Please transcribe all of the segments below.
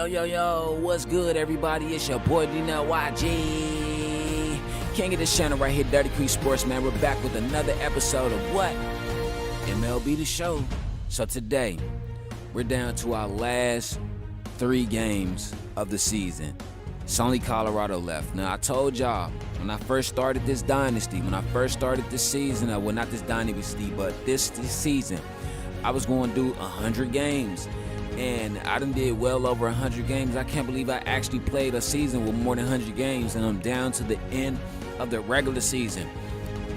Yo, what's good, everybody? It's your boy, Darnell YG. King of this channel right here, Dirty Creek Sports, man. We're back with another episode of what? MLB The Show. So today, we're down to our last 3 games of the season. It's only Colorado left. Now, I told y'all, when I first started this dynasty, when I first started this season, well, not this dynasty, but this season, I was going to do 100 games. And I done did well over 100 games. I can't believe I actually played a season with more than 100 games, and I'm down to the end of the regular season.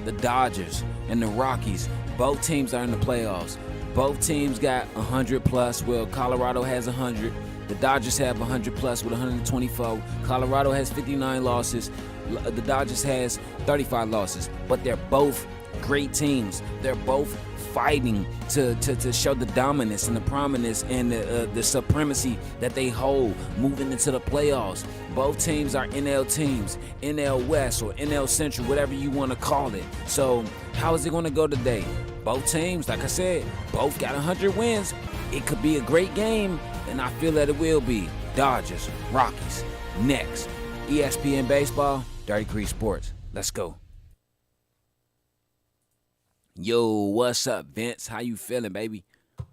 The Dodgers and the Rockies, both teams are in the playoffs. Both teams got 100 plus. Well, Colorado has 100. The Dodgers have 100 plus with 124. Colorado has 59 losses. The Dodgers has 35 losses. But they're both great teams. They're both fighting to show the dominance and the prominence and the supremacy that they hold moving into the playoffs. Both teams are NL teams, NL West or NL Central, whatever you want to call it. So how is it going to go today? Both teams, like I said, both got 100 wins. It could be a great game, and I feel that it will be. Dodgers, Rockies, next. ESPN Baseball, Dirty Creek Sports. Let's go. Yo, what's up, Vince? How you feeling, baby?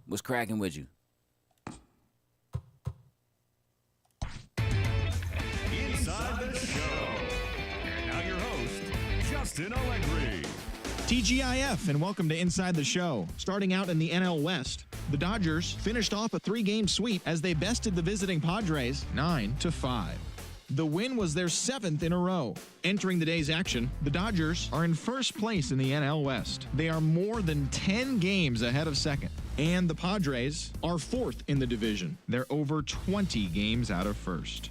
What's cracking with you? Inside the Show. And now your host, Justin Allegri. TGIF, and welcome to Inside the Show. Starting out in the NL West, the Dodgers finished off a 3-game sweep as they bested the visiting Padres 9-5. The win was their 7th in a row. Entering the day's action, the Dodgers are in first place in the NL West. They are more than 10 games ahead of second. And the Padres are 4th in the division. They're over 20 games out of first.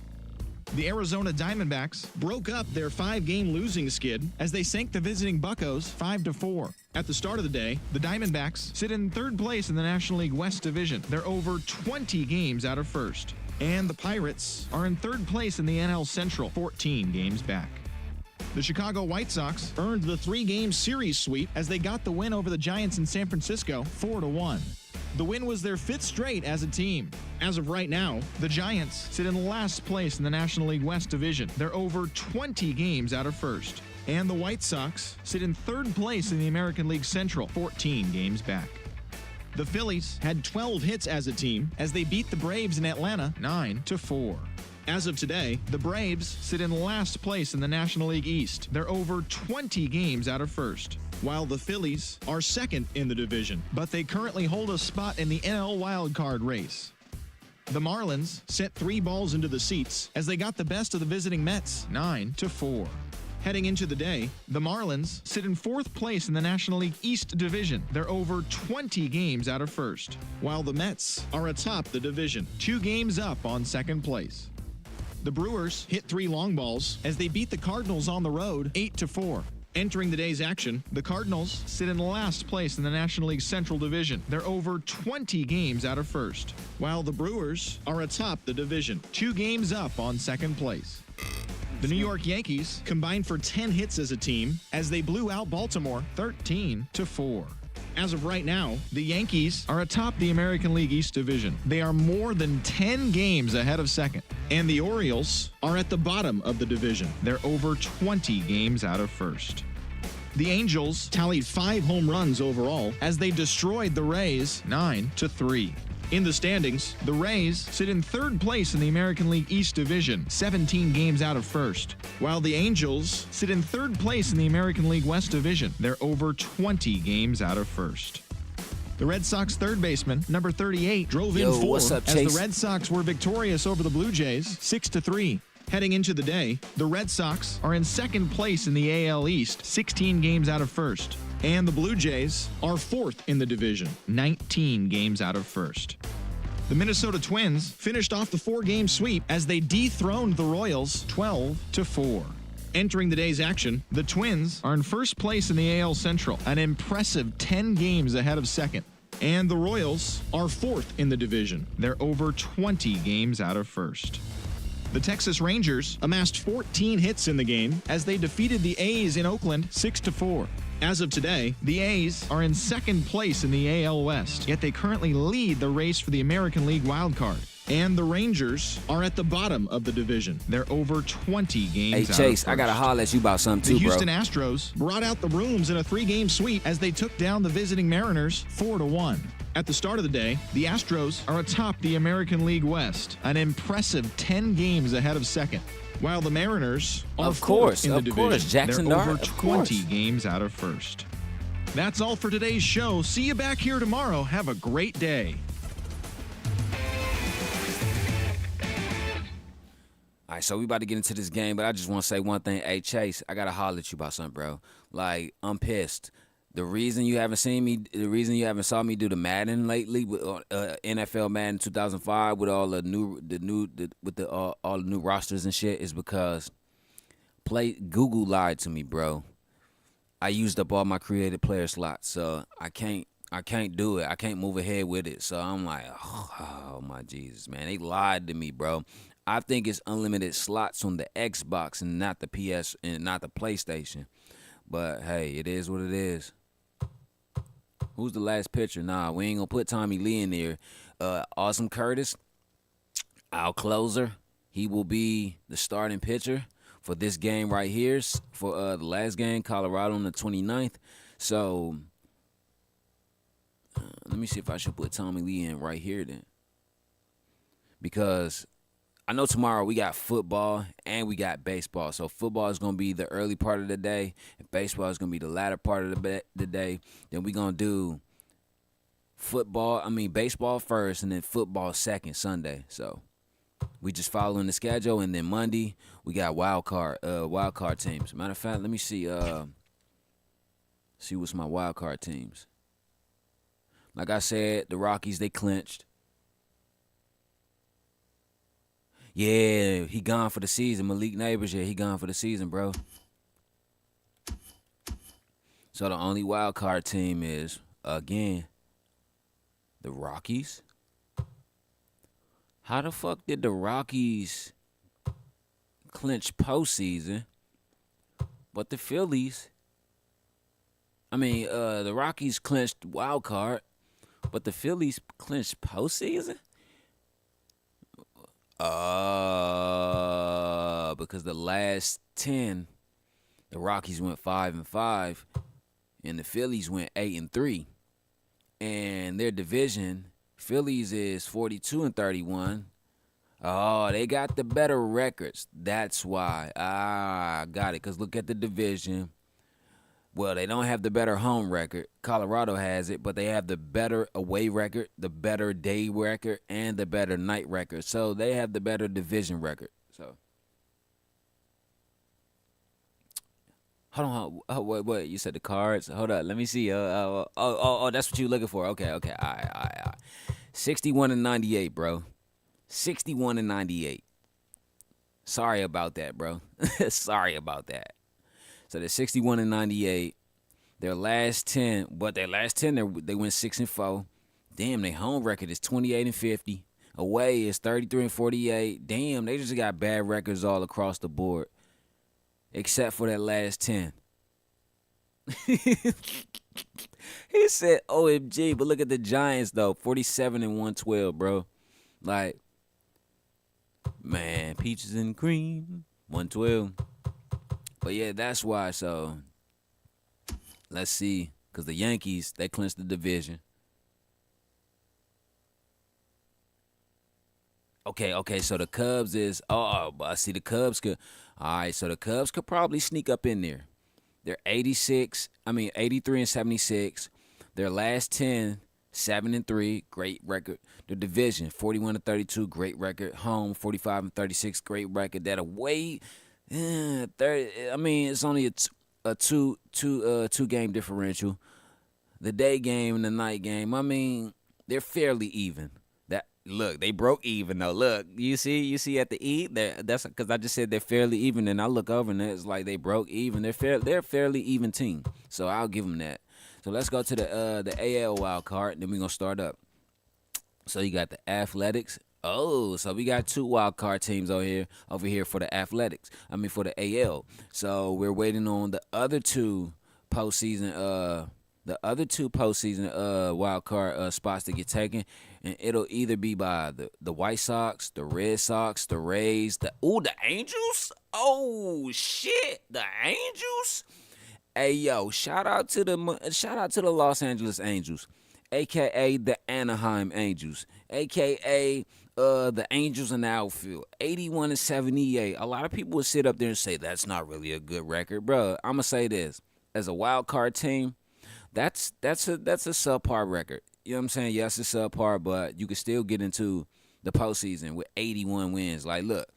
The Arizona Diamondbacks broke up their 5-game losing skid as they sank the visiting Buccos 5-4. At the start of the day, the Diamondbacks sit in 3rd place in the National League West Division. They're over 20 games out of first. And the Pirates are in 3rd place in the NL Central, 14 games back. The Chicago White Sox earned the 3-game series sweep as they got the win over the Giants in San Francisco, 4-1. The win was their 5th straight as a team. As of right now, the Giants sit in last place in the National League West Division. They're over 20 games out of first. And the White Sox sit in 3rd place in the American League Central, 14 games back. The Phillies had 12 hits as a team as they beat the Braves in Atlanta 9-4. As of today, the Braves sit in last place in the National League East. They're over 20 games out of first, while the Phillies are 2nd in the division, but they currently hold a spot in the NL wildcard race. The Marlins sent 3 balls into the seats as they got the best of the visiting Mets 9-4. Heading into the day, the Marlins sit in 4th place in the National League East Division. They're over 20 games out of first, while the Mets are atop the division, 2 games up on 2nd place. The Brewers hit 3 long balls as they beat the Cardinals on the road 8-4. Entering the day's action, the Cardinals sit in last place in the National League Central Division. They're over 20 games out of first, while the Brewers are atop the division, 2 games up on 2nd place. The New York Yankees combined for 10 hits as a team as they blew out Baltimore 13-4. As of right now, the Yankees are atop the American League East Division. They are more than 10 games ahead of second. And the Orioles are at the bottom of the division. They're over 20 games out of first. The Angels tallied 5 home runs overall as they destroyed the Rays 9-3. In the standings, the Rays sit in 3rd place in the American League East Division, 17 games out of first, while the Angels sit in 3rd place in the American League West Division. They're over 20 games out of first. The Red Sox third baseman, number 38, drove in 4 what's up, as Chase? the Red Sox were victorious over the Blue Jays, 6-3. Heading into the day, the Red Sox are in 2nd place in the AL East, 16 games out of first. And the Blue Jays are 4th in the division, 19 games out of first. The Minnesota Twins finished off the 4-game sweep as they dethroned the Royals 12-4. Entering the day's action, the Twins are in 1st place in the AL Central, an impressive 10 games ahead of second. And the Royals are 4th in the division. They're over 20 games out of first. The Texas Rangers amassed 14 hits in the game as they defeated the A's in Oakland 6-4. As of today, the A's are in 2nd place in the AL West, yet they currently lead the race for the American League wildcard. And the Rangers are at the bottom of the division. They're over 20 games Hey, out of Chase, first. I got to holler at you about something The too, bro. Houston Astros brought out the rooms in a 3-game sweep as they took down the visiting Mariners 4-1. At the start of the day, the Astros are atop the American League West, an impressive 10 games ahead of second, while the Mariners are fourth in the division. Jackson They're Dart, over of 20 course. games out of first. That's all for today's show. See you back here tomorrow. Have a great day. All right, so we about to get into this game, but I just want to say one thing. Hey, Chase, I got to holler at you about something, bro. Like, I'm pissed. The reason you haven't saw me do the Madden lately with NFL Madden 2005 with all the all the new rosters and shit is because Google lied to me, bro. I used up all my creative player slots, so I can't do it. I can't move ahead with it. So I'm like, oh my Jesus, man. They lied to me, bro. I think it's unlimited slots on the Xbox and not the PS and not the PlayStation. But hey, it is what it is. Who's the last pitcher? Nah, we ain't gonna put Tommy Lee in there. Awesome Curtis, our closer. He will be the starting pitcher for this game right here. For the last game, Colorado on the 29th. So let me see if I should put Tommy Lee in right here then. Because I know tomorrow we got football and we got baseball. So football is going to be the early part of the day, and baseball is going to be the latter part of the day. Then we're going to do baseball first and then football second Sunday. So we just following the schedule, and then Monday we got wild card teams. Matter of fact, let me see what's my wild card teams. Like I said, the Rockies, they clinched. Yeah, he gone for the season. Malik Neighbors, he gone for the season, bro. So the only wild card team is, again, the Rockies. How the fuck did the Rockies clinch postseason, but the Phillies, the Rockies clinched wild card, but the Phillies clinched postseason? Because the last 10, the Rockies went 5-5, and the Phillies went 8-3. And their division, Phillies is 42-31. Oh, they got the better records. That's why. Got it. Because look at the division. Well, they don't have the better home record. Colorado has it, but they have the better away record, the better day record, and the better night record. So they have the better division record. So hold on. Oh, wait. You said the Cards? Hold up. Let me see. That's what you're looking for. Okay. All right. 61-98, bro. 61-98. Sorry about that, bro. Sorry about that. So they're 61-98. Their last 10, they went 6-4. Damn, their home record is 28-50. Away is 33-48. Damn, they just got bad records all across the board, except for that last 10. He said OMG, but look at the Giants though, 47-112, bro. Like, man, peaches and cream, 112. But yeah, that's why. So let's see, because the Yankees, they clinched the division. Okay. So the Cubs is I see the Cubs could. All right, so the Cubs could probably sneak up in there. They're 83-76. Their last 10, 7-3, great record. The division, 41-32, great record. Home, 45-36, great record. That away. 30. It's only a two game differential. The day game and the night game. They're fairly even. Look, they broke even though. Look, you see at the E there. That's because I just said they're fairly even, and I look over and it's like they broke even. They're a fairly even team, so I'll give them that. So let's go to the AL wild card, and then we're gonna start up. So you got the Athletics. Oh, so we got 2 wild card teams over here for the Athletics. For the AL. So we're waiting on the other two postseason wild card spots to get taken. And it'll either be by the White Sox, the Red Sox, the Rays, the Angels. Oh shit, the Angels. Hey yo, shout out to the Los Angeles Angels, aka the Anaheim Angels, aka the Angels in the outfield, 81-78. A lot of people would sit up there and say that's not really a good record, bro. I'ma say this: as a wild card team, that's a subpar record. You know what I'm saying? Yes, it's subpar, but you can still get into the postseason with 81 wins. Like, look,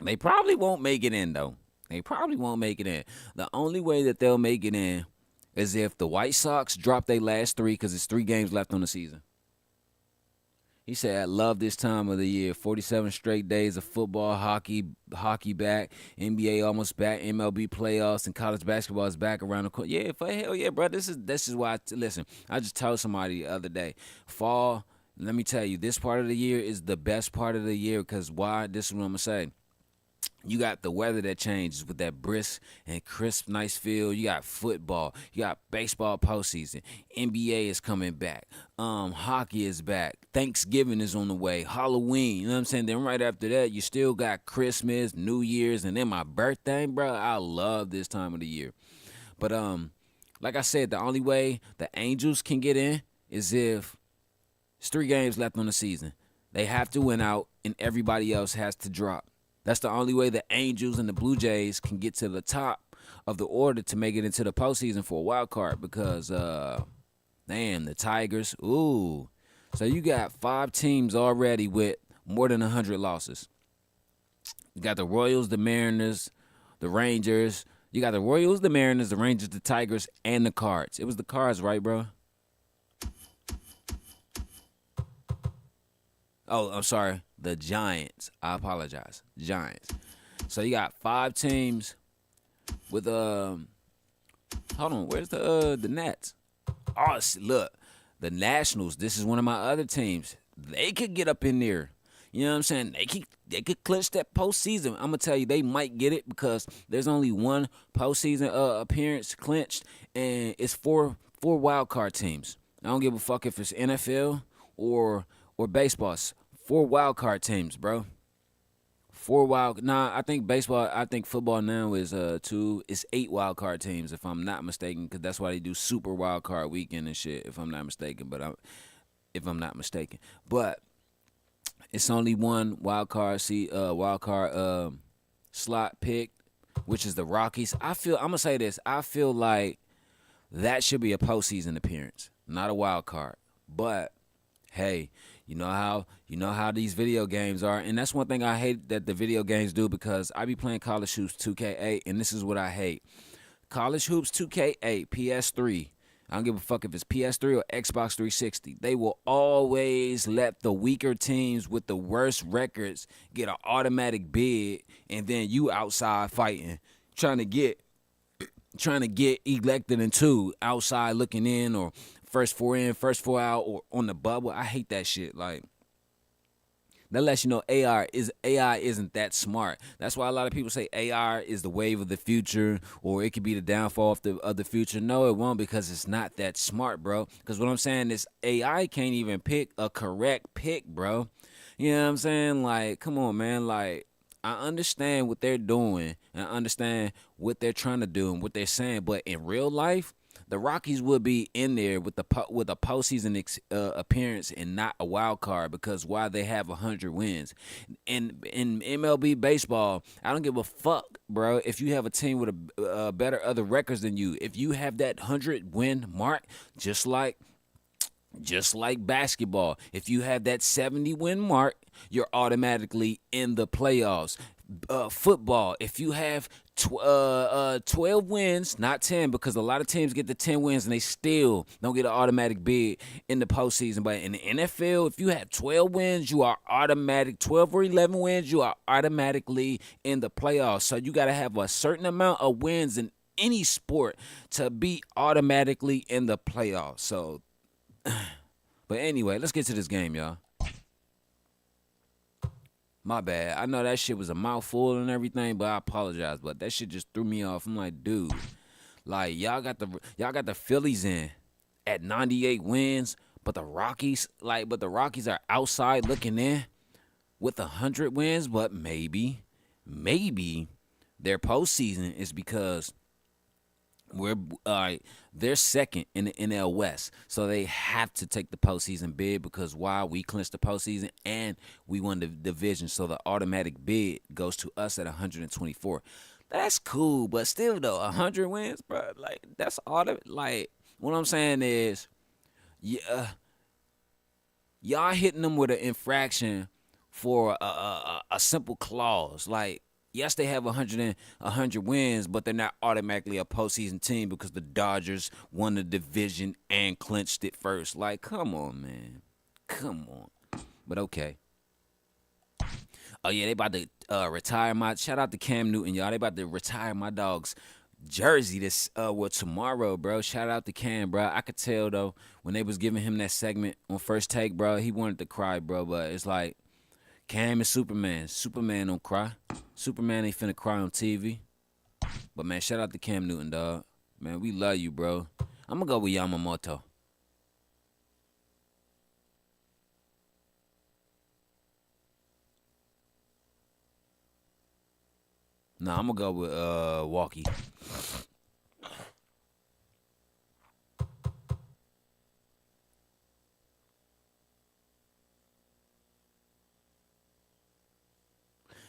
they probably won't make it in, though. They probably won't make it in. The only way that they'll make it in is if the White Sox drop their last 3 because it's 3 games left on the season. He said, I love this time of the year. 47 straight days of football, hockey back, NBA almost back, MLB playoffs, and college basketball is back around the corner. Yeah, for hell yeah, bro. This is why, listen, I just told somebody the other day, fall, let me tell you, this part of the year is the best part of the year because why? This is what I'm going to say. You got the weather that changes with that brisk and crisp, nice feel. You got football. You got baseball postseason. NBA is coming back. Hockey is back. Thanksgiving is on the way. Halloween. You know what I'm saying? Then right after that, you still got Christmas, New Year's, and then my birthday, bro. I love this time of the year. But like I said, the only way the Angels can get in is if it's 3 games left on the season. They have to win out, and everybody else has to drop. That's the only way the Angels and the Blue Jays can get to the top of the order to make it into the postseason for a wild card because, damn, the Tigers, ooh. So you got 5 teams already with more than 100 losses. You got the Royals, the Mariners, the Rangers. You got the Royals, the Mariners, the Rangers, the Tigers, and the Cards. It was the Cards, right, bro? Oh, I'm sorry. The Giants. I apologize. Giants. So you got 5 teams with hold on, where's the Nats? Oh, look, the Nationals. This is one of my other teams. They could get up in there. You know what I'm saying? They could clinch that postseason. I'm gonna tell you, they might get it because there's only one postseason appearance clinched, and it's 4 wild card teams. I don't give a fuck if it's NFL or baseball. 4 wild card teams, bro. 4 wild. Nah, I think football now is 2. It's 8 wild card teams, if I'm not mistaken, because that's why they do super wild card weekend and shit. If I'm not mistaken, but it's only one wild card slot pick, which is the Rockies. I'm gonna say this. I feel like that should be a postseason appearance, not a wild card. But hey, you know how these video games are, and that's one thing I hate that the video games do because I be playing College Hoops 2K8, and this is what I hate. College Hoops 2K8, PS3. I don't give a fuck if it's PS3 or Xbox 360. They will always let the weaker teams with the worst records get an automatic bid, and then you outside fighting, trying to get elected into outside looking in or first 4 in, first 4 out, or on the bubble. I hate that shit. Like, that lets you know AI isn't that smart. That's why a lot of people say AI is the wave of the future, or it could be the downfall of the future. No, it won't, because it's not that smart, bro. Because what I'm saying is AI can't even pick a correct pick, bro. You know what I'm saying? Like, come on, man. Like, I understand what they're doing, and I understand what they're trying to do and what they're saying, but in real life, the Rockies would be in there with a postseason appearance and not a wild card, because why? They have 100 wins. In MLB baseball, I don't give a fuck, bro, if you have a team with a better other records than you. If you have that 100 win mark, just like basketball, if you have that 70 win mark, you're automatically in the playoffs. Football, if you have 12 wins, not 10, because a lot of teams get the 10 wins and they still don't get an automatic bid in the postseason. But in the NFL, if you have 12 wins, you are automatic. 12 or 11 wins, you are automatically in the playoffs. So you got to have a certain amount of wins in any sport to be automatically in the playoffs. So, but anyway, let's get to this game, y'all. My bad. I know that shit was a mouthful and everything, but I apologize. But that shit just threw me off. I'm like, dude, like y'all got the Phillies in at 98 wins, But the Rockies are outside looking in with 100 wins. But maybe their postseason is because they're second in the NL West, so they have to take the postseason bid because we clinched the postseason and we won the division, so the automatic bid goes to us at 124. That's cool, but still though, 100 wins, bro. Like that's all. Like what I'm saying is, yeah, y'all hitting them with an infraction for a simple clause, like. Yes, they have 100 wins, but they're not automatically a postseason team because the Dodgers won the division and clinched it first. Like, come on, man. Come on. But okay. Oh, yeah, they about to retire shout out to Cam Newton, y'all. They about to retire my dog's jersey tomorrow, bro. Shout out to Cam, bro. I could tell, though, when they was giving him that segment on First Take, bro, he wanted to cry, bro. But it's like, Cam is Superman. Superman don't cry. Superman ain't finna cry on TV. But, man, shout out to Cam Newton, dog. Man, we love you, bro. I'm going to go with Yamamoto. Nah, I'm going to go with Walkie.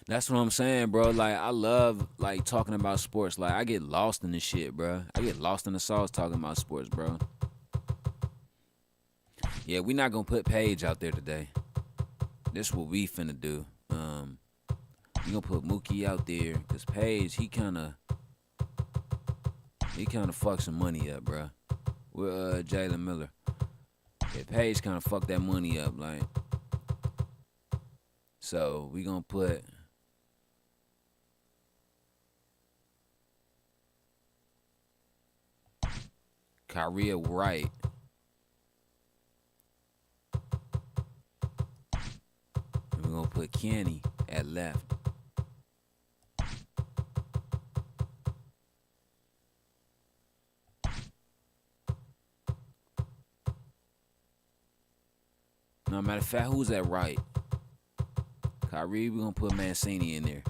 That's what I'm saying, bro. Like, I love, like, talking about sports. Like, I get lost in this shit, bro. I get lost in the sauce talking about sports, bro. Yeah, we not going to put Paige out there today. This is what we finna do. We going to put Mookie out there because Paige, he kind of fucked some money up, bro. With Jalen Miller. Yeah, Paige kind of fucked that money up, like. So, we going to put... Kyrie right. And we're going to put Kenny at left. No, matter of fact, who's at right? Kyrie, we're going to put Mancini in there.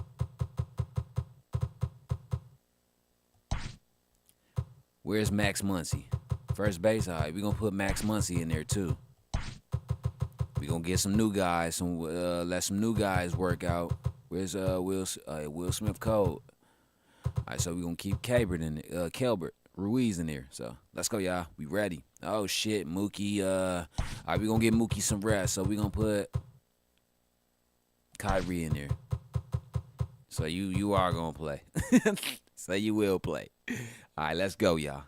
Where's Max Muncy? First base, all right. We're going to put Max Muncy in there, too. We're going to get some new guys. Let some new guys work out. Where's Will Smith Cole? All right, so we're going to keep Kelbert Ruiz in there. So, let's go, y'all. We ready. Oh, shit, Mookie. All right, we're going to get Mookie some rest. So, we're going to put Kyrie in there. So, you are going to play. So, you will play. All right, let's go, y'all.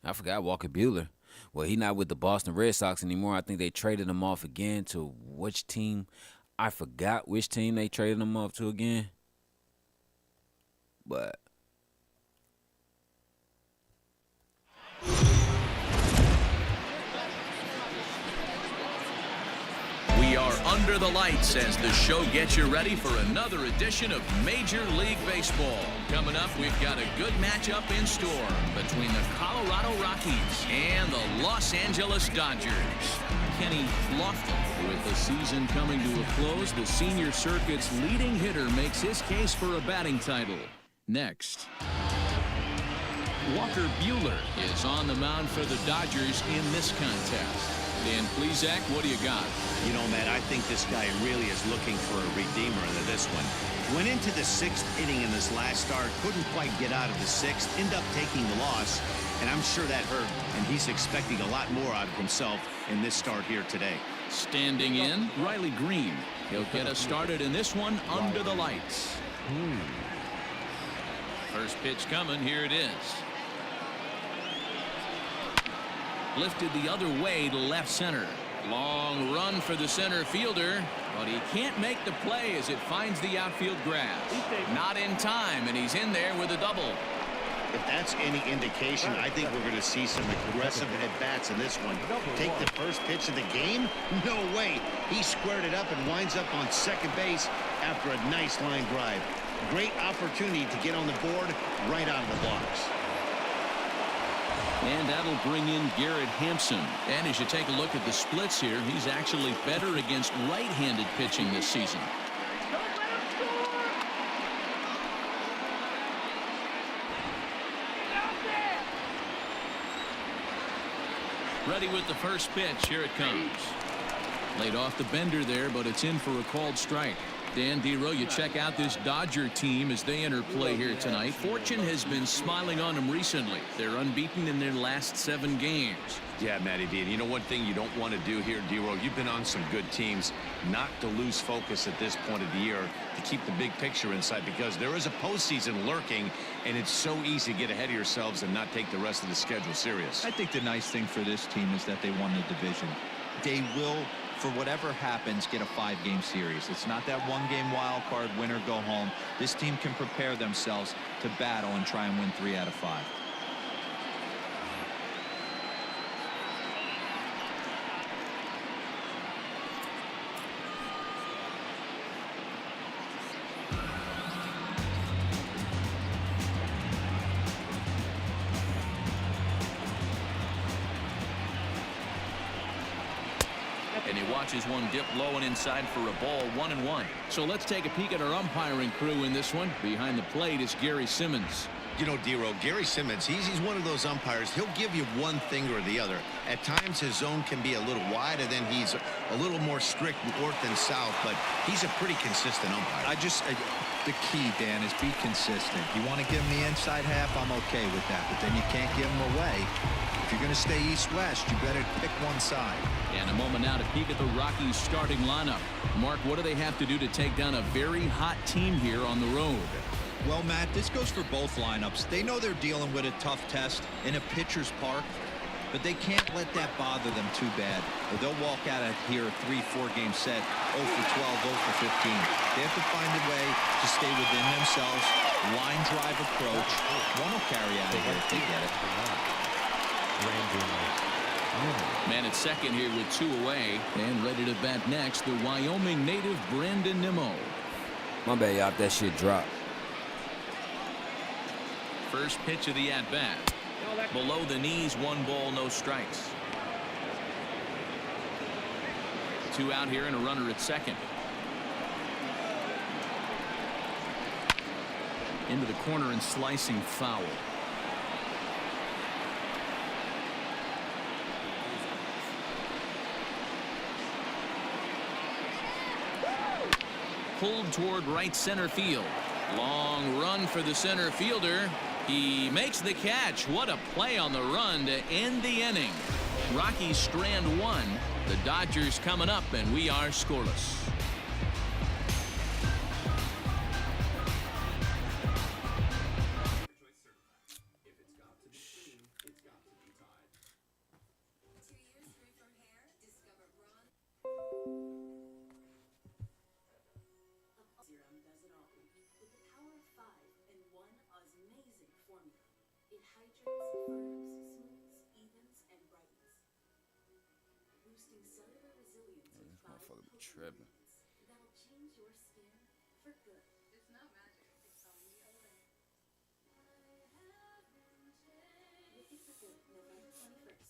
I forgot Walker Buehler. Well, he's not with the Boston Red Sox anymore. I think they traded him off again to which team? I forgot which team they traded him off to again. But we are under the lights as the show gets you ready for another edition of Major League Baseball. Coming up, we've got a good matchup in store between the Colorado Rockies and the Los Angeles Dodgers. Kenny Lofton, with the season coming to a close, the senior circuit's leading hitter makes his case for a batting title. Next, Walker Buehler is on the mound for the Dodgers in this contest. Dan Plesac, what do you got? You know, Matt, I think this guy really is looking for a redeemer into this one. Went into the 6th inning in this last start, couldn't quite get out of the 6th, ended up taking the loss, and I'm sure that hurt, and he's expecting a lot more out of himself in this start here today. Standing in, Riley Green. He'll get us started in this one under the lights. First pitch coming, here it is. Lifted the other way to left center. Long run for the center fielder, but he can't make the play as it finds the outfield grass. Not in time, and he's in there with a double. If that's any indication, I think we're going to see some aggressive at-bats in this one. Take the first pitch of the game? No way. He squared it up and winds up on second base after a nice line drive. Great opportunity to get on the board right out of the blocks. And that'll bring in Garrett Hampson. And as you take a look at the splits here, he's actually better against right-handed pitching this season. Ready with the first pitch. Here it comes. Laid off the bender there, but it's in for a called strike. Dan Dero, you check out this Dodger team as they enter play here tonight. Fortune has been smiling on them recently. They're unbeaten in their last 7 games. Yeah, Matty D. And you know one thing you don't want to do here, Dero, you've been on some good teams, not to lose focus at this point of the year, to keep the big picture in sight, because there is a postseason lurking, and it's so easy to get ahead of yourselves and not take the rest of the schedule serious. I think the nice thing for this team is that they won the division. They will, for whatever happens, get a 5-game series. It's not that 1-game wild card, win or go home. This team can prepare themselves to battle and try and win 3 out of 5. And he watches one dip low and inside for a ball, 1-1. So let's take a peek at our umpiring crew in this one. Behind the plate is Gary Simmons. You know, Dero, Gary Simmons, he's one of those umpires. He'll give you one thing or the other. At times his zone can be a little wide, and then he's a little more strict north and south, but he's a pretty consistent umpire. The key, Dan, is be consistent. You want to give him the inside half, I'm okay with that, but then you can't give him away. If you're going to stay east-west, you better pick one side. And a moment now to peek at the Rockies starting lineup. Mark, what do they have to do to take down a very hot team here on the road? Well, Matt, this goes for both lineups. They know they're dealing with a tough test in a pitcher's park, but they can't let that bother them too bad, or they'll walk out of here a 3-4 game set, 0 for 12, 0 for 15. They have to find a way to stay within themselves, line drive approach. One will carry out of here if they get it. Man at second here with 2 away, and ready to bat next, the Wyoming native Brandon Nimmo. My bad, y'all. That shit dropped. First pitch of the at-bat. Below the knees, 1 ball, no strikes. 2 out here and a runner at second. Into the corner and slicing foul. Pulled toward right center field. Long run for the center fielder. He makes the catch. What a play on the run to end the inning. Rockies strand 1. The Dodgers coming up, and we are scoreless. Tripping. That'll change your skin for good. It's not magic, it's only deodorant. Look at for good November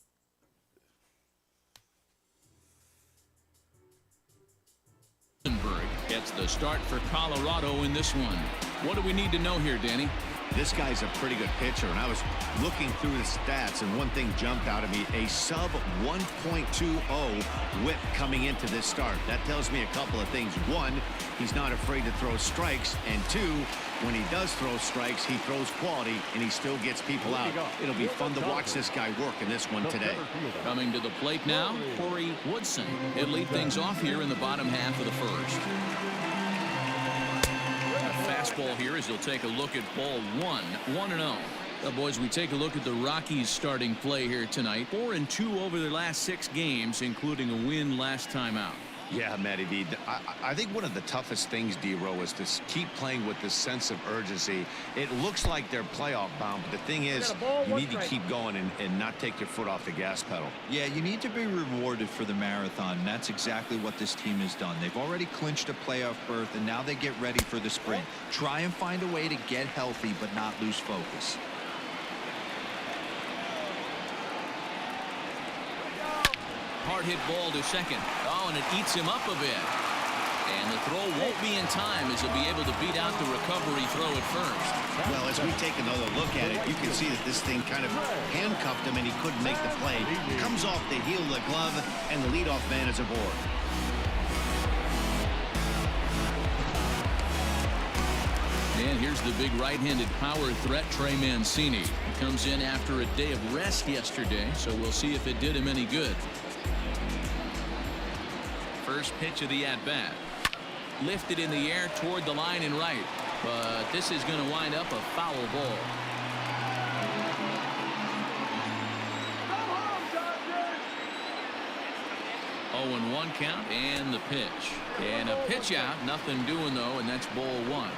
21st. Gets the start for Colorado in this one. What do we need to know here, Danny? This guy's a pretty good pitcher, and I was looking through the stats, and one thing jumped out at me, a sub 1.20 whip coming into this start. That tells me a couple of things. 1, he's not afraid to throw strikes, and 2, when he does throw strikes, he throws quality, and he still gets people out. It'll be fun to watch this guy work in this one today. Coming to the plate now, Corey Woodson. He'll lead things off here in the bottom half of the first. Fastball here as he'll take a look at ball 1, 1-0. Well, boys, we take a look at the Rockies starting play here tonight. 4-2 over their last 6 games, including a win last time out. Yeah, Matty D. I think one of the toughest things, D-Row, is to keep playing with this sense of urgency. It looks like they're playoff bound, but the thing is, you need to keep going and not take your foot off the gas pedal. Yeah, you need to be rewarded for the marathon, and that's exactly what this team has done. They've already clinched a playoff berth, and now they get ready for the sprint. Try and find a way to get healthy but not lose focus. Hard hit ball to second. Oh, and it eats him up a bit. And the throw won't be in time as he'll be able to beat out the recovery throw at first. Well, as we take another look at it, you can see that this thing kind of handcuffed him and he couldn't make the play. Comes off the heel of the glove, and the leadoff man is aboard. And here's the big right-handed power threat, Trey Mancini. He comes in after a day of rest yesterday, so we'll see if it did him any good. First pitch of the at-bat. Lifted in the air toward the line and right, but this is going to wind up a foul ball. Oh, and 1 count, and the pitch. And a pitch out, nothing doing though, and that's ball 1.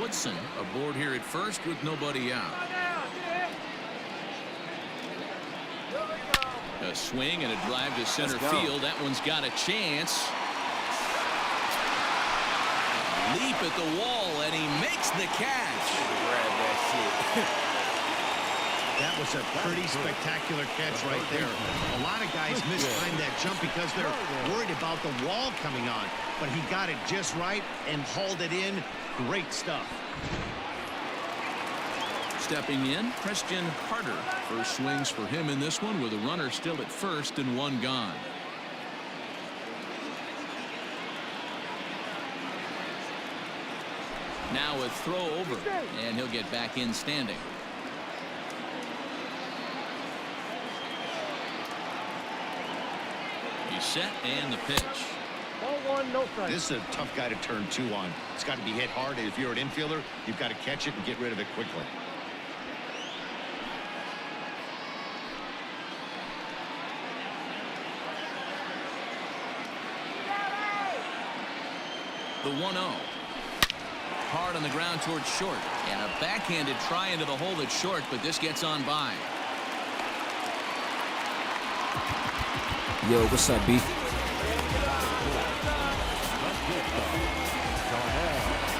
Woodson aboard here at first with nobody out. A swing and a drive to center field. That one's got a chance. Leap at the wall, and he makes the catch. Grab that shit. That was a pretty spectacular catch right there. A lot of guys mistime that jump because they're worried about the wall coming on. But he got it just right and hauled it in. Great stuff. Stepping in, Preston Harder. First swings for him in this one with a runner still at first and 1 gone. Now a throw over, and he'll get back in standing. He's set, and the pitch. This is a tough guy to turn 2 on. It's got to be hit hard. If you're an infielder, you've got to catch it and get rid of it quickly. The 1-0. Hard on the ground towards short, and a backhanded try into the hole at short, but this gets on by. Yo, what's up, B?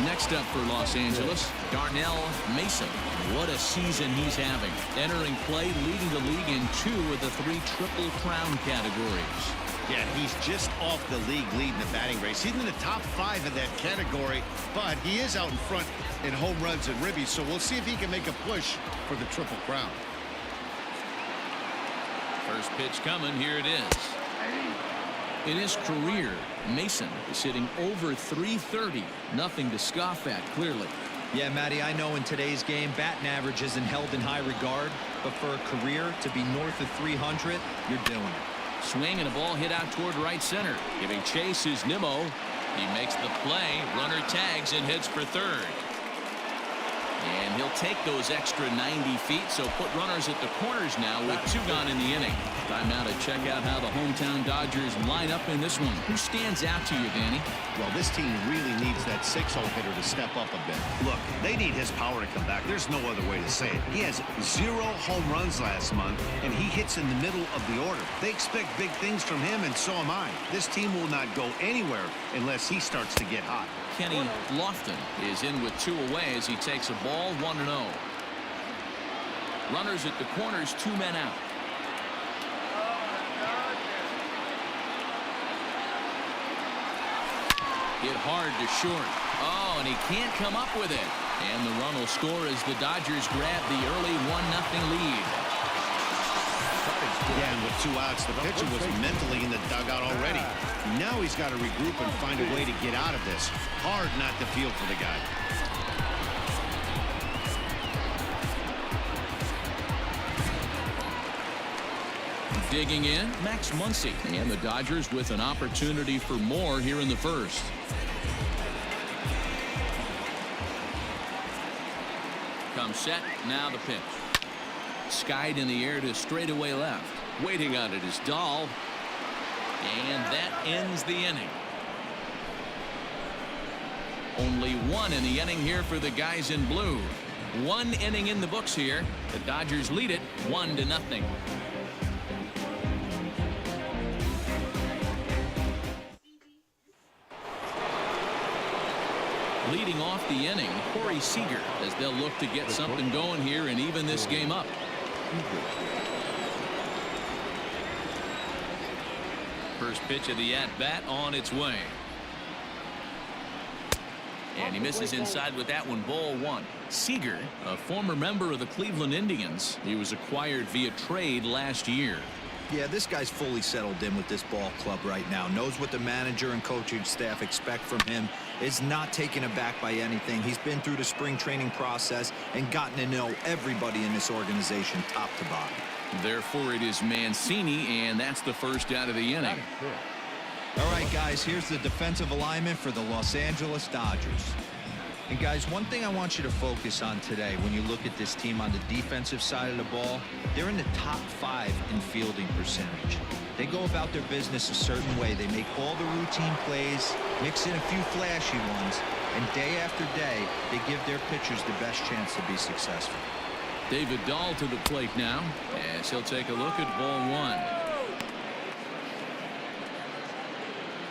Next up for Los Angeles, Darnell Mason. What a season he's having. Entering play, leading the league in 2 of the 3 Triple Crown categories. Yeah, he's just off the league lead in the batting race. He's in the top 5 of that category, but he is out in front in home runs and ribbies, so we'll see if he can make a push for the Triple Crown. First pitch coming. Here it is. In his career, Mason is hitting over .330. Nothing to scoff at, clearly. Yeah, Matty, I know in today's game, batting average isn't held in high regard, but for a career to be north of 300, you're doing it. Swing and a ball hit out toward right center. Giving chase is Nimmo. He makes the play. Runner tags and heads for third. And he'll take those extra 90 feet, so put runners at the corners now with 2 gone in the inning. Time now to check out how the hometown Dodgers line up in this one. Who stands out to you, Danny? Well, this team really needs that 6-hole hitter to step up a bit. Look, they need his power to come back. There's no other way to say it. He has 0 home runs last month, and he hits in the middle of the order. They expect big things from him, and so am I. This team will not go anywhere unless he starts to get hot. Kenny Lofton is in with 2 away as he takes a ball 1-0. Runners at the corners, 2 men out. Hit hard to short. Oh, and he can't come up with it. And the run will score as the Dodgers grab the early 1-0 lead. Yeah, and with 2 outs, the pitcher was mentally in the dugout already. Now he's got to regroup and find a way to get out of this. Hard not to feel for the guy. Digging in, Max Muncy. And the Dodgers with an opportunity for more here in the first. Come set, now the pitch. Skied in the air to straightaway left. Waiting on it is Dahl. And that ends the inning. Only one in the inning here for the guys in blue. One inning in the books here. The Dodgers lead it 1-0. Leading off the inning, Corey Seager, as they'll look to get something going here and even this game up. First pitch of the at-bat on its way. And he misses inside with that one, ball one. Seager, a former member of the Cleveland Indians. He was acquired via trade last year. Yeah, this guy's fully settled in with this ball club right now. Knows what the manager and coaching staff expect from him. Is not taken aback by anything. He's been through the spring training process and gotten to know everybody in this organization top to bottom. Therefore, it is Mancini, and that's the first out of the inning. All right, guys, here's the defensive alignment for the Los Angeles Dodgers. And guys, one thing I want you to focus on today when you look at this team on the defensive side of the ball, they're in the top 5 in fielding percentage. They go about their business a certain way. They make all the routine plays, mix in a few flashy ones, and day after day, they give their pitchers the best chance to be successful. David Dahl to the plate now, as he'll take a look at ball one.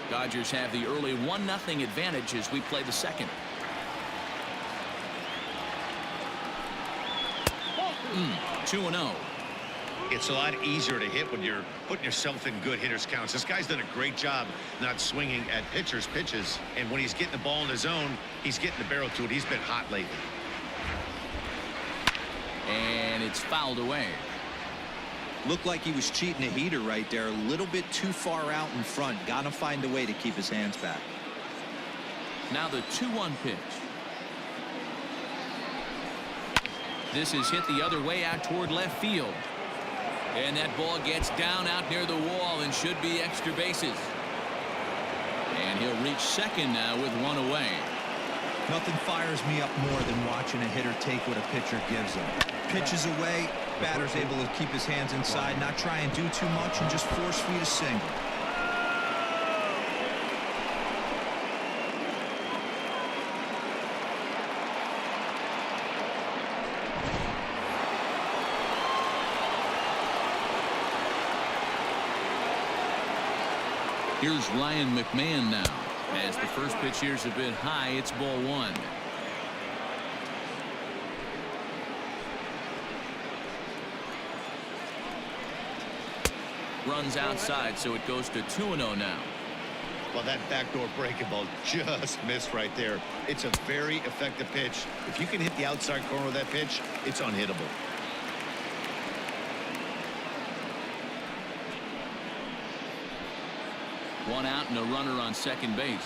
Dodgers have the early 1-0 advantage as we play the second. 2-0. It's a lot easier to hit when you're putting yourself in good hitters counts. This guy's done a great job not swinging at pitchers' pitches, and when he's getting the ball in his zone, he's getting the barrel to it. He's been hot lately. And it's fouled away. Looked like he was cheating a heater right there, a little bit too far out in front. Gotta find a way to keep his hands back. Now the 2-1 pitch. This is hit the other way out toward left field. And that ball gets down out near the wall and should be extra bases. And he'll reach second now with one away. Nothing fires me up more than watching a hitter take what a pitcher gives him. Pitches away, batter's able to keep his hands inside, not try and do too much, and just force feed a single. Here's Ryan McMahon now. As the first pitch here's a bit high, it's ball one. Runs outside, so it goes to 2-0 now. Well, that backdoor breaking ball just missed right there. It's a very effective pitch. If you can hit the outside corner of that pitch, it's unhittable. One out and a runner on second base.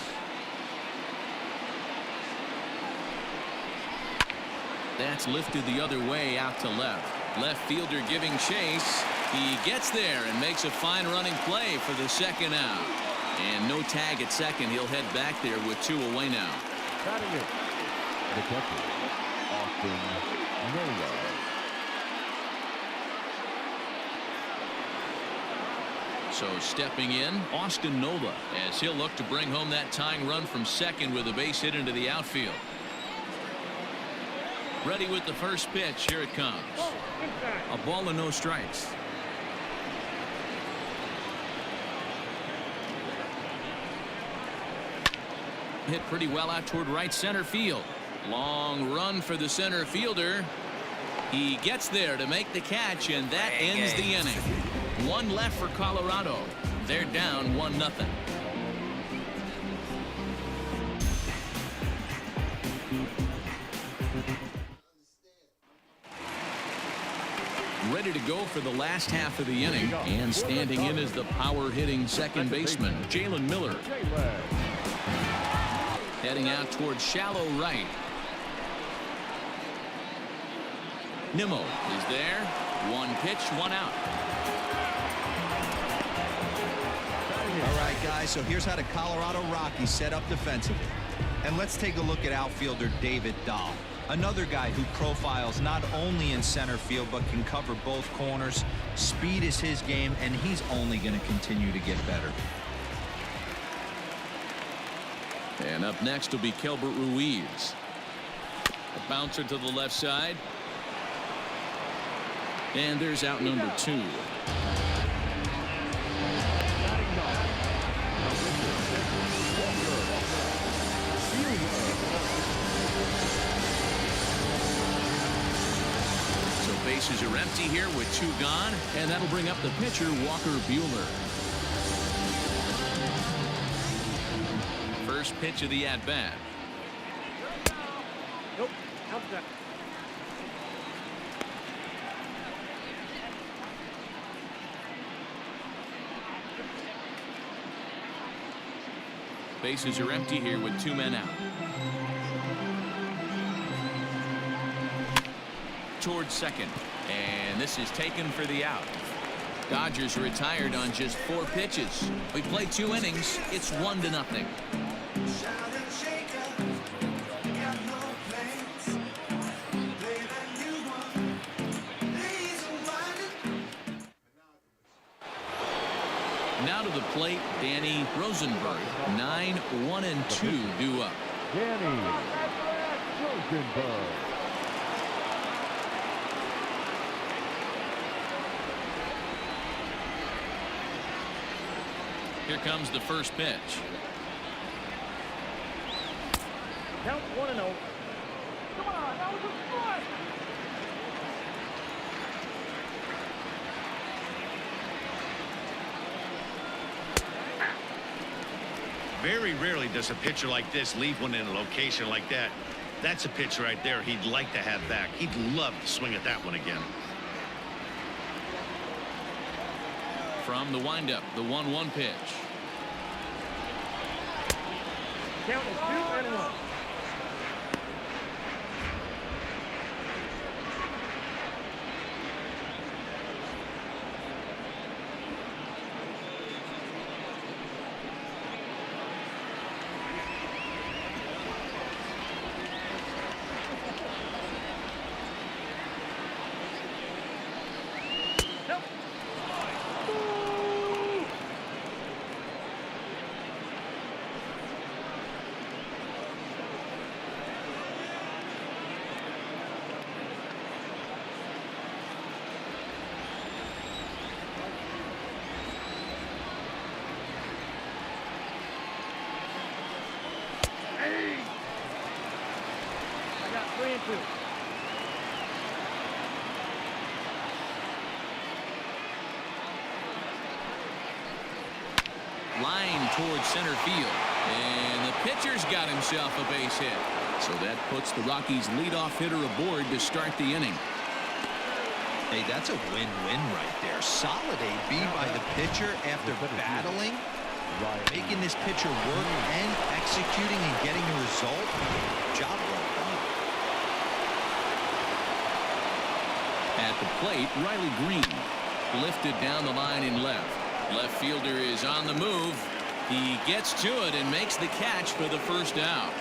That's lifted the other way out to left. Left fielder giving chase. He gets there and makes a fine running play for the second out. And no tag at second. He'll head back there with 2 away now. Batting it, the catcher, Austin Nola. So stepping in, Austin Nola, as he'll look to bring home that tying run from second with a base hit into the outfield. Ready with the first pitch. Here it comes. A ball and no strikes. Hit pretty well out toward right center field. Long run for the center fielder. He gets there to make the catch, and that ends the inning. One left for Colorado. They're down 1-0. Ready to go for the last half of the inning, and standing in is the power-hitting second baseman, Jalen Miller. Heading out towards shallow right. Nimmo is there. One pitch, one out. All right, guys, so here's how the Colorado Rockies set up defensively. And let's take a look at outfielder David Dahl. Another guy who profiles not only in center field but can cover both corners. Speed is his game, and he's only going to continue to get better. And up next will be Kelbert Ruiz. A bouncer to the left side. And there's out number 2. So bases are empty here with 2 gone, and that'll bring up the pitcher, Walker Buehler. First pitch of the at-bat. Nope. How's that? Bases are empty here with 2 men out. Towards second, and this is taken for the out. Dodgers retired on just 4 pitches. We played 2 innings. It's 1-0. Now to the plate, Danny Rosenberg. 9-1-2 due up. Danny Rosenberg. Here comes the first pitch. Count 1-0. Come on, that was a strike. Very rarely does a pitcher like this leave one in a location like that. That's a pitch right there he'd like to have back. He'd love to swing at that one again. From the windup, the 1-1 pitch. Count is 2-1. I got 3-2. Line towards center field. And the pitcher's got himself a base hit. So that puts the Rockies' leadoff hitter aboard to start the inning. Hey, that's a win-win right there. Solid AB by the pitcher after battling, making this pitcher work and executing and getting a result. Job well done. At the plate, Riley Green lifted down the line in left. Left fielder is on the move. He gets to it and makes the catch for the first out.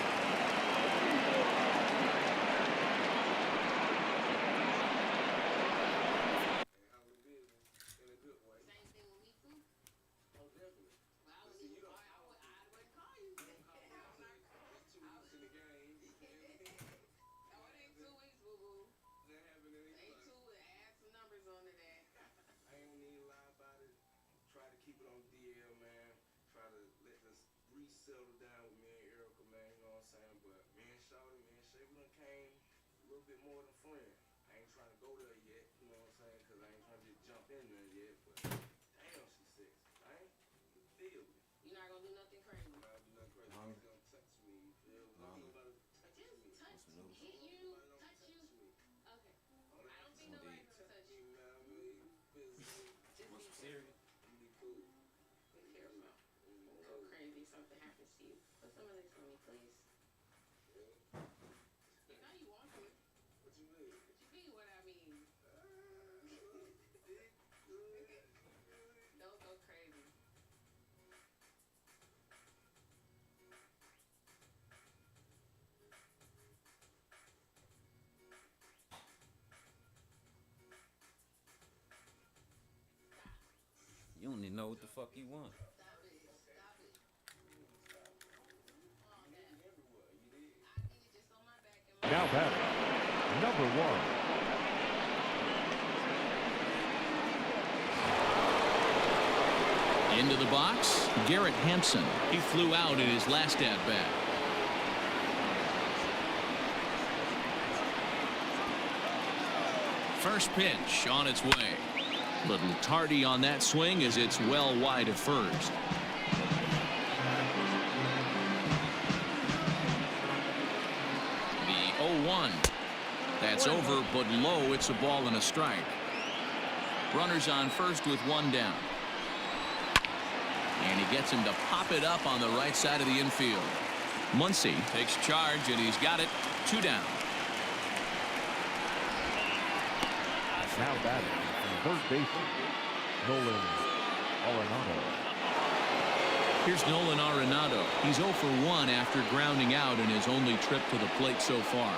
Settle down with me and Erica, man, you know what I'm saying? But me and Shawty, we done came a little bit more than friends. I ain't trying to go there yet, you know what I'm saying? Because I ain't trying to just jump in there yet. But damn, she's sexy, right? You feel me? You're not gonna do nothing crazy. I'm not gonna do nothing crazy. She's gonna touch me, you feel me? He's about to touch me. Just touch me. Hit you, touch you. Okay. I don't think nobody's gonna touch you. You know what I mean? Just be serious. Be cool. Be careful. Go crazy, something happens to you. Put some of this on me, please. You know you want to. What you mean? What you mean what I mean? Don't go crazy. know what the fuck you want. Now batting, number 1. Into the box, Garrett Hampson. He flew out in his last at-bat. First pitch on its way. Little tardy on that swing as it's well wide of first. The 0-1. That's over, but low. It's a ball and a strike. Runners on first with one down. And he gets him to pop it up on the right side of the infield. Muncy takes charge, and he's got it. 2 down. Now batting, third baseman, Nolan Arenado. Here's Nolan Arenado. He's 0 for 1 after grounding out in his only trip to the plate so far.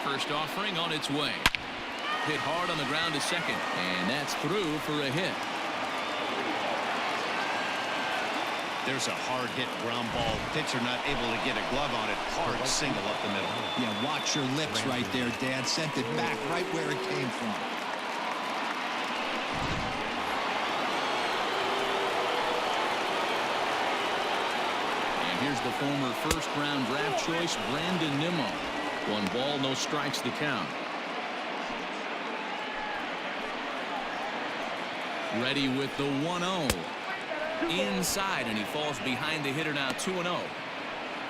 First offering on its way. Hit hard on the ground to second, and that's through for a hit. There's a hard hit ground ball. Pitcher not able to get a glove on it. Hard single up the middle. Yeah, watch your lips right there, Dad. Sent it back right where it came from. And here's the former first-round draft choice, Brandon Nimmo. 1 ball, no strikes the count. Ready with the 1-0. Inside, and he falls behind the hitter now. 2-0.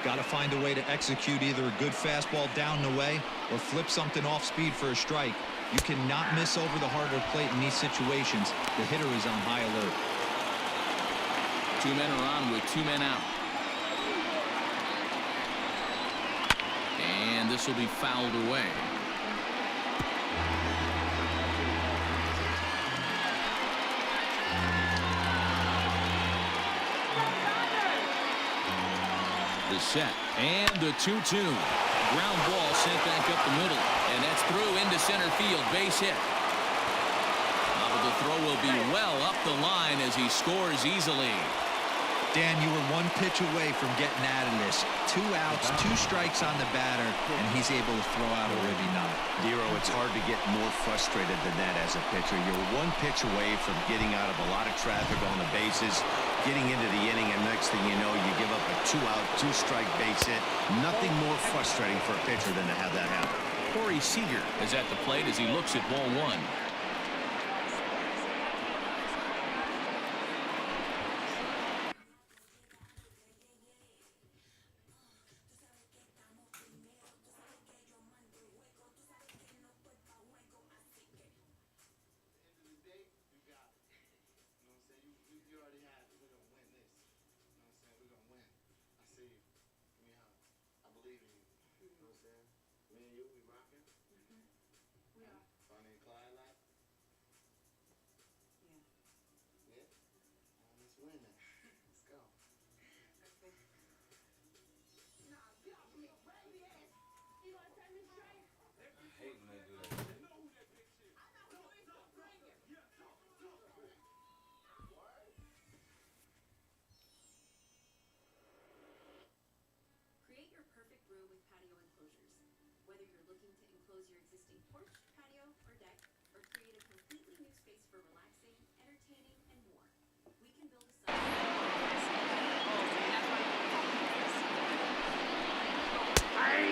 Got to find a way to execute either a good fastball down the way or flip something off speed for a strike. You cannot miss over the harder plate in these situations. The hitter is on high alert. 2 men are on with 2 men out. And this will be fouled away. The set and the 2-2. Ground ball sent back up the middle, and that's through into center field. Base hit. But the throw will be well up the line as he scores easily. Dan, you were 1 pitch away from getting out of this. 2 outs, 2 strikes on the batter, and he's able to throw out a ribby knot. Dero, it's hard to get more frustrated than that as a pitcher. You're 1 pitch away from getting out of a lot of traffic on the bases, getting into the inning, and next thing you know, you give up a 2-out, 2-strike base hit. Nothing more frustrating for a pitcher than to have that happen. Corey Seager is at the plate as he looks at ball 1.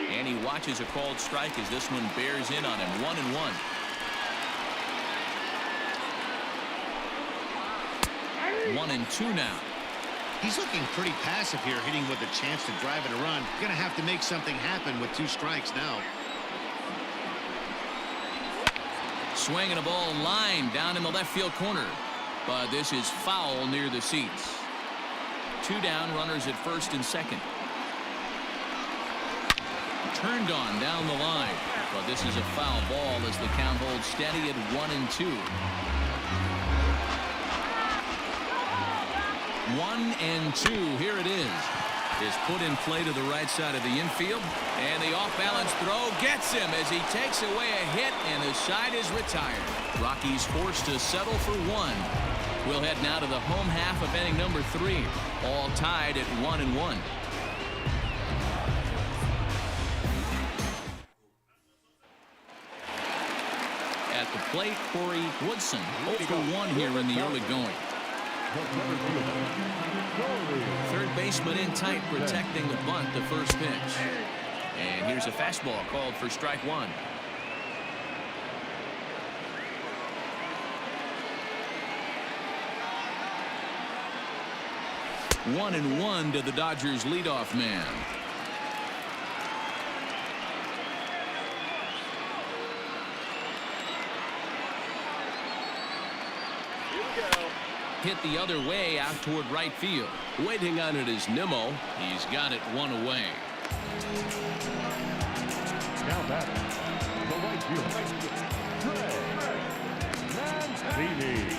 And he watches a called strike as this one bears in on him. 1-1. One and 2 now. He's looking pretty passive here, hitting with a chance to drive it a run. Going to have to make something happen with 2 strikes now. Swinging a ball line down in the left field corner. But this is foul near the seats. 2 down, runners at first and second. Turned on down the line. But this is a foul ball as the count holds steady at 1-2. 1-2. Here it is. is put in play to the right side of the infield, and the off-balance throw gets him as he takes away a hit, and the side is retired. Rockies forced to settle for one. We'll head now to the home half of inning number 3, all tied at 1-1. At the plate, Corey Woodson, 0-for-1 here in the early going. Third baseman in tight, protecting the bunt, the first pitch. And here's a fastball called for strike 1. One and one to the Dodgers leadoff man. Hit the other way out toward right field. Waiting on it is Nimmo. He's got it one away. Now batting, the right field, Mancini.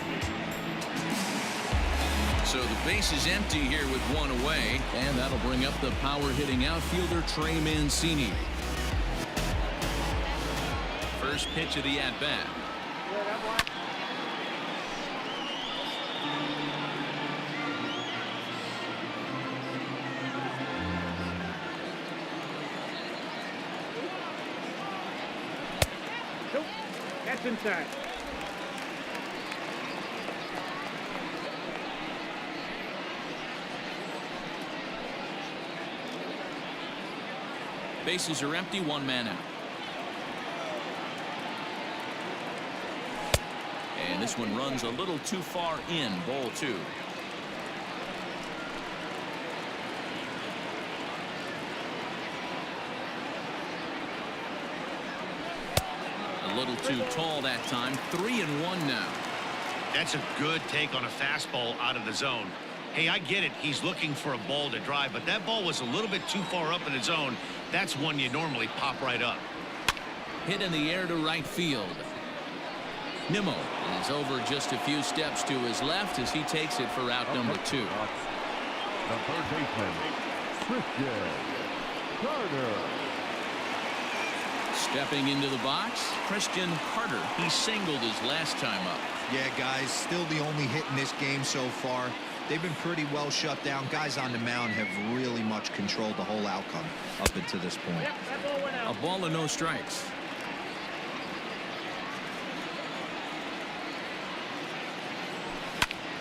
So the base is empty here with one away, and that'll bring up the power-hitting outfielder Trey Mancini. First pitch of the at-bat. Nope, that's inside. Bases are empty, one man out. And this one runs a little too far in, ball 2. A little too tall that time, 3-1 now. That's a good take on a fastball out of the zone. Hey, I get it. He's looking for a ball to drive, but that ball was a little bit too far up in the zone. That's one you normally pop right up. Hit in the air to right field. Nimmo is over just a few steps to his left as he takes it for out number 2. The third baseman, Christian Carter. Stepping into the box, Christian Carter. He singled his last time up. Yeah, guys, still the only hit in this game so far. They've been pretty well shut down. Guys on the mound have really much controlled the whole outcome up until this point. Yep, that ball went out. A ball and no strikes.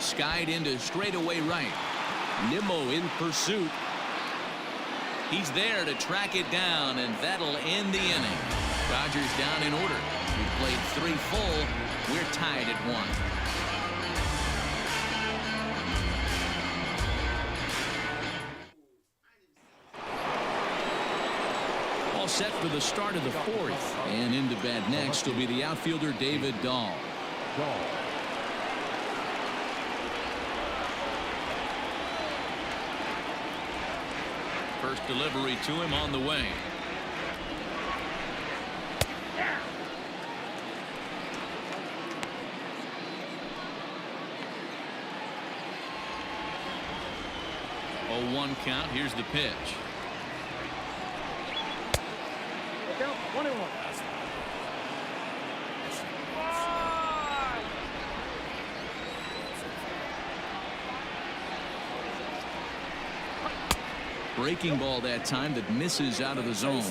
Skied into straightaway right. Nimmo in pursuit. He's there to track it down, and that'll end the inning. Dodgers down in order. We played 3 full. We're tied at 1. All set for the start of the 4th. And into bat next will be the outfielder David Dahl. First delivery to him on the way. Oh, 1 count. Here's the pitch. Look out, 1-1. Breaking ball that time that misses out of the zone.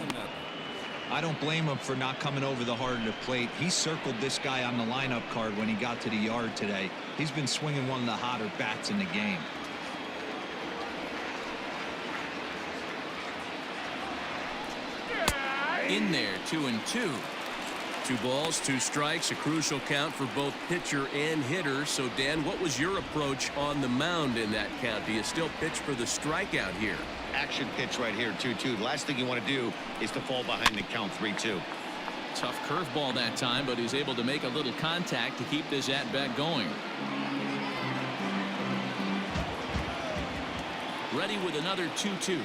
I don't blame him for not coming over the heart of the plate. He circled this guy on the lineup card when he got to the yard today. He's been swinging one of the hotter bats in the game. In there, 2-2. 2 balls, 2 strikes, a crucial count for both pitcher and hitter. So, Dan, what was your approach on the mound in that count? Do you still pitch for the strikeout here? Action pitch right here, 2-2. The last thing you want to do is to fall behind the count 3-2. Tough curveball that time, but he's able to make a little contact to keep this at-bat going. Ready with another 2-2.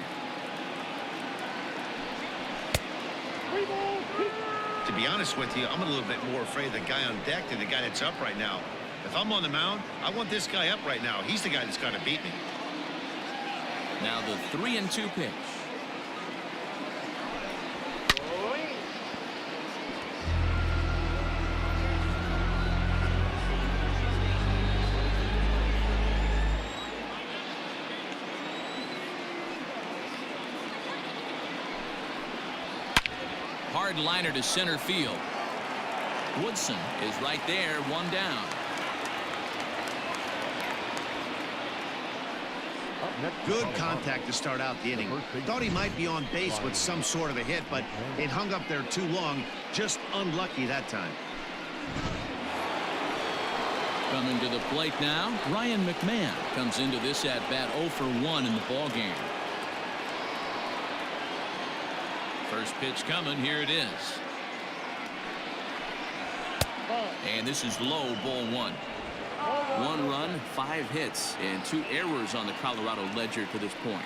To be honest with you, I'm a little bit more afraid of the guy on deck than the guy that's up right now. If I'm on the mound, I want this guy up right now. He's the guy that's got to beat me. Now the 3-2 pitch. Hard liner to center field. Woodson is right there, one down. Good contact to start out the inning. Thought he might be on base with some sort of a hit, but it hung up there too long. Just unlucky that time. Coming to the plate now, Ryan McMahon comes into this at bat 0 for 1 in the ball game. First pitch coming, here it is. And this is low, ball 1. 1 run, 5 hits, and 2 errors on the Colorado ledger to this point.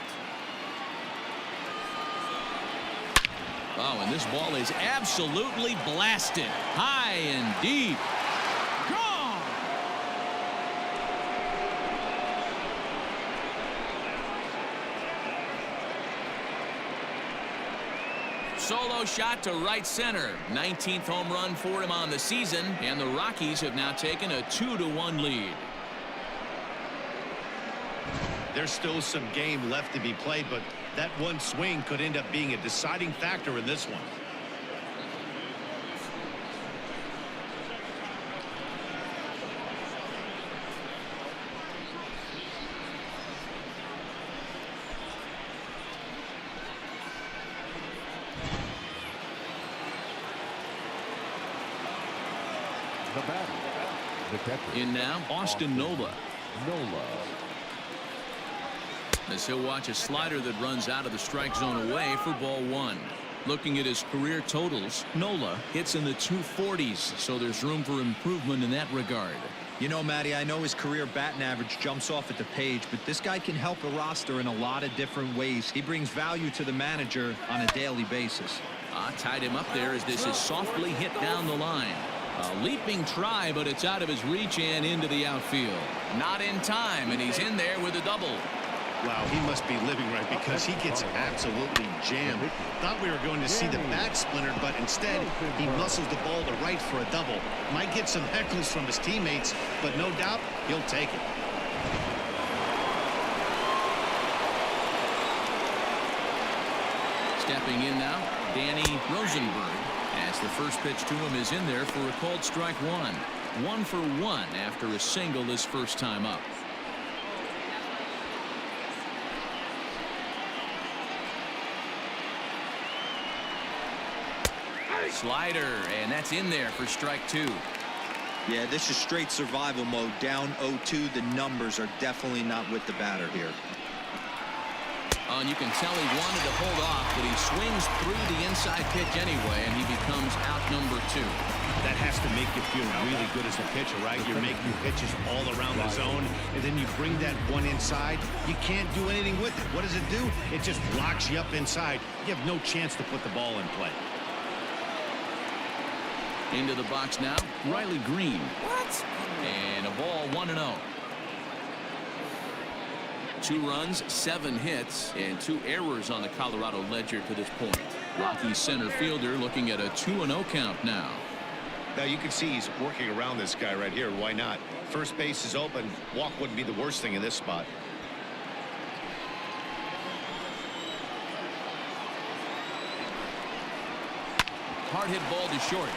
Oh, and this ball is absolutely blasted. High and deep. Gone! Solo shot to right center. 19th home run for him on the season, and the Rockies have now taken a 2-1 lead. There's still some game left to be played, but that one swing could end up being a deciding factor in this one. In now, Austin Nola. As he'll watch a slider that runs out of the strike zone away for ball 1. Looking at his career totals, Nola hits in the 240s, so there's room for improvement in that regard. You know, Matty, I know his career batting average jumps off at the page, but this guy can help a roster in a lot of different ways. He brings value to the manager on a daily basis. Tied him up there as this is softly hit down the line. A leaping try, but it's out of his reach and into the outfield. Not in time, and he's in there with a double. Wow, he must be living right because he gets absolutely jammed. Thought we were going to see the bat splintered, but instead he muscles the ball to right for a double. Might get some heckles from his teammates, but no doubt he'll take it. Stepping in now, Danny Rosenberg. As the first pitch to him is in there for a called strike 1. 1 for 1 after a single his first time up. Slider, and that's in there for strike 2. Yeah, this is straight survival mode. Down 0-2. The numbers are definitely not with the batter here. Oh, and you can tell he wanted to hold off, but he swings through the inside pitch anyway, and he becomes out number 2. That has to make you feel really good as a pitcher, right? You're making pitches all around the zone, and then you bring that one inside. You can't do anything with it. What does it do? It just locks you up inside. You have no chance to put the ball in play. Into the box now, Riley Green. What? And a ball 1-0. 2 runs, 7 hits, and 2 errors on the Colorado ledger to this point. Rockies center fielder looking at a 2-0 count now. Now you can see he's working around this guy right here. Why not? First base is open. Walk wouldn't be the worst thing in this spot. Hard hit ball to short.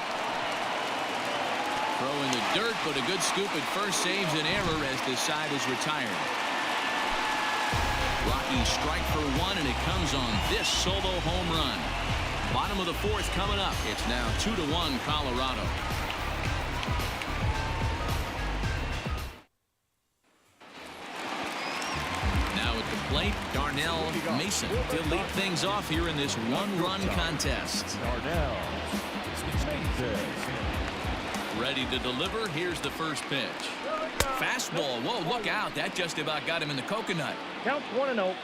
Throw in the dirt, but a good scoop at first saves an error as the side is retired. Rockies strike for 1, and it comes on this solo home run. Bottom of the 4th coming up. It's now 2-1 Colorado. Now at the plate, Darnell Mason to lead things off here in this 1-run contest. Darnell Mason. Ready to deliver. Here's the first pitch. Fastball. Whoa, look out. That just about got him in the coconut. Counts 1-0.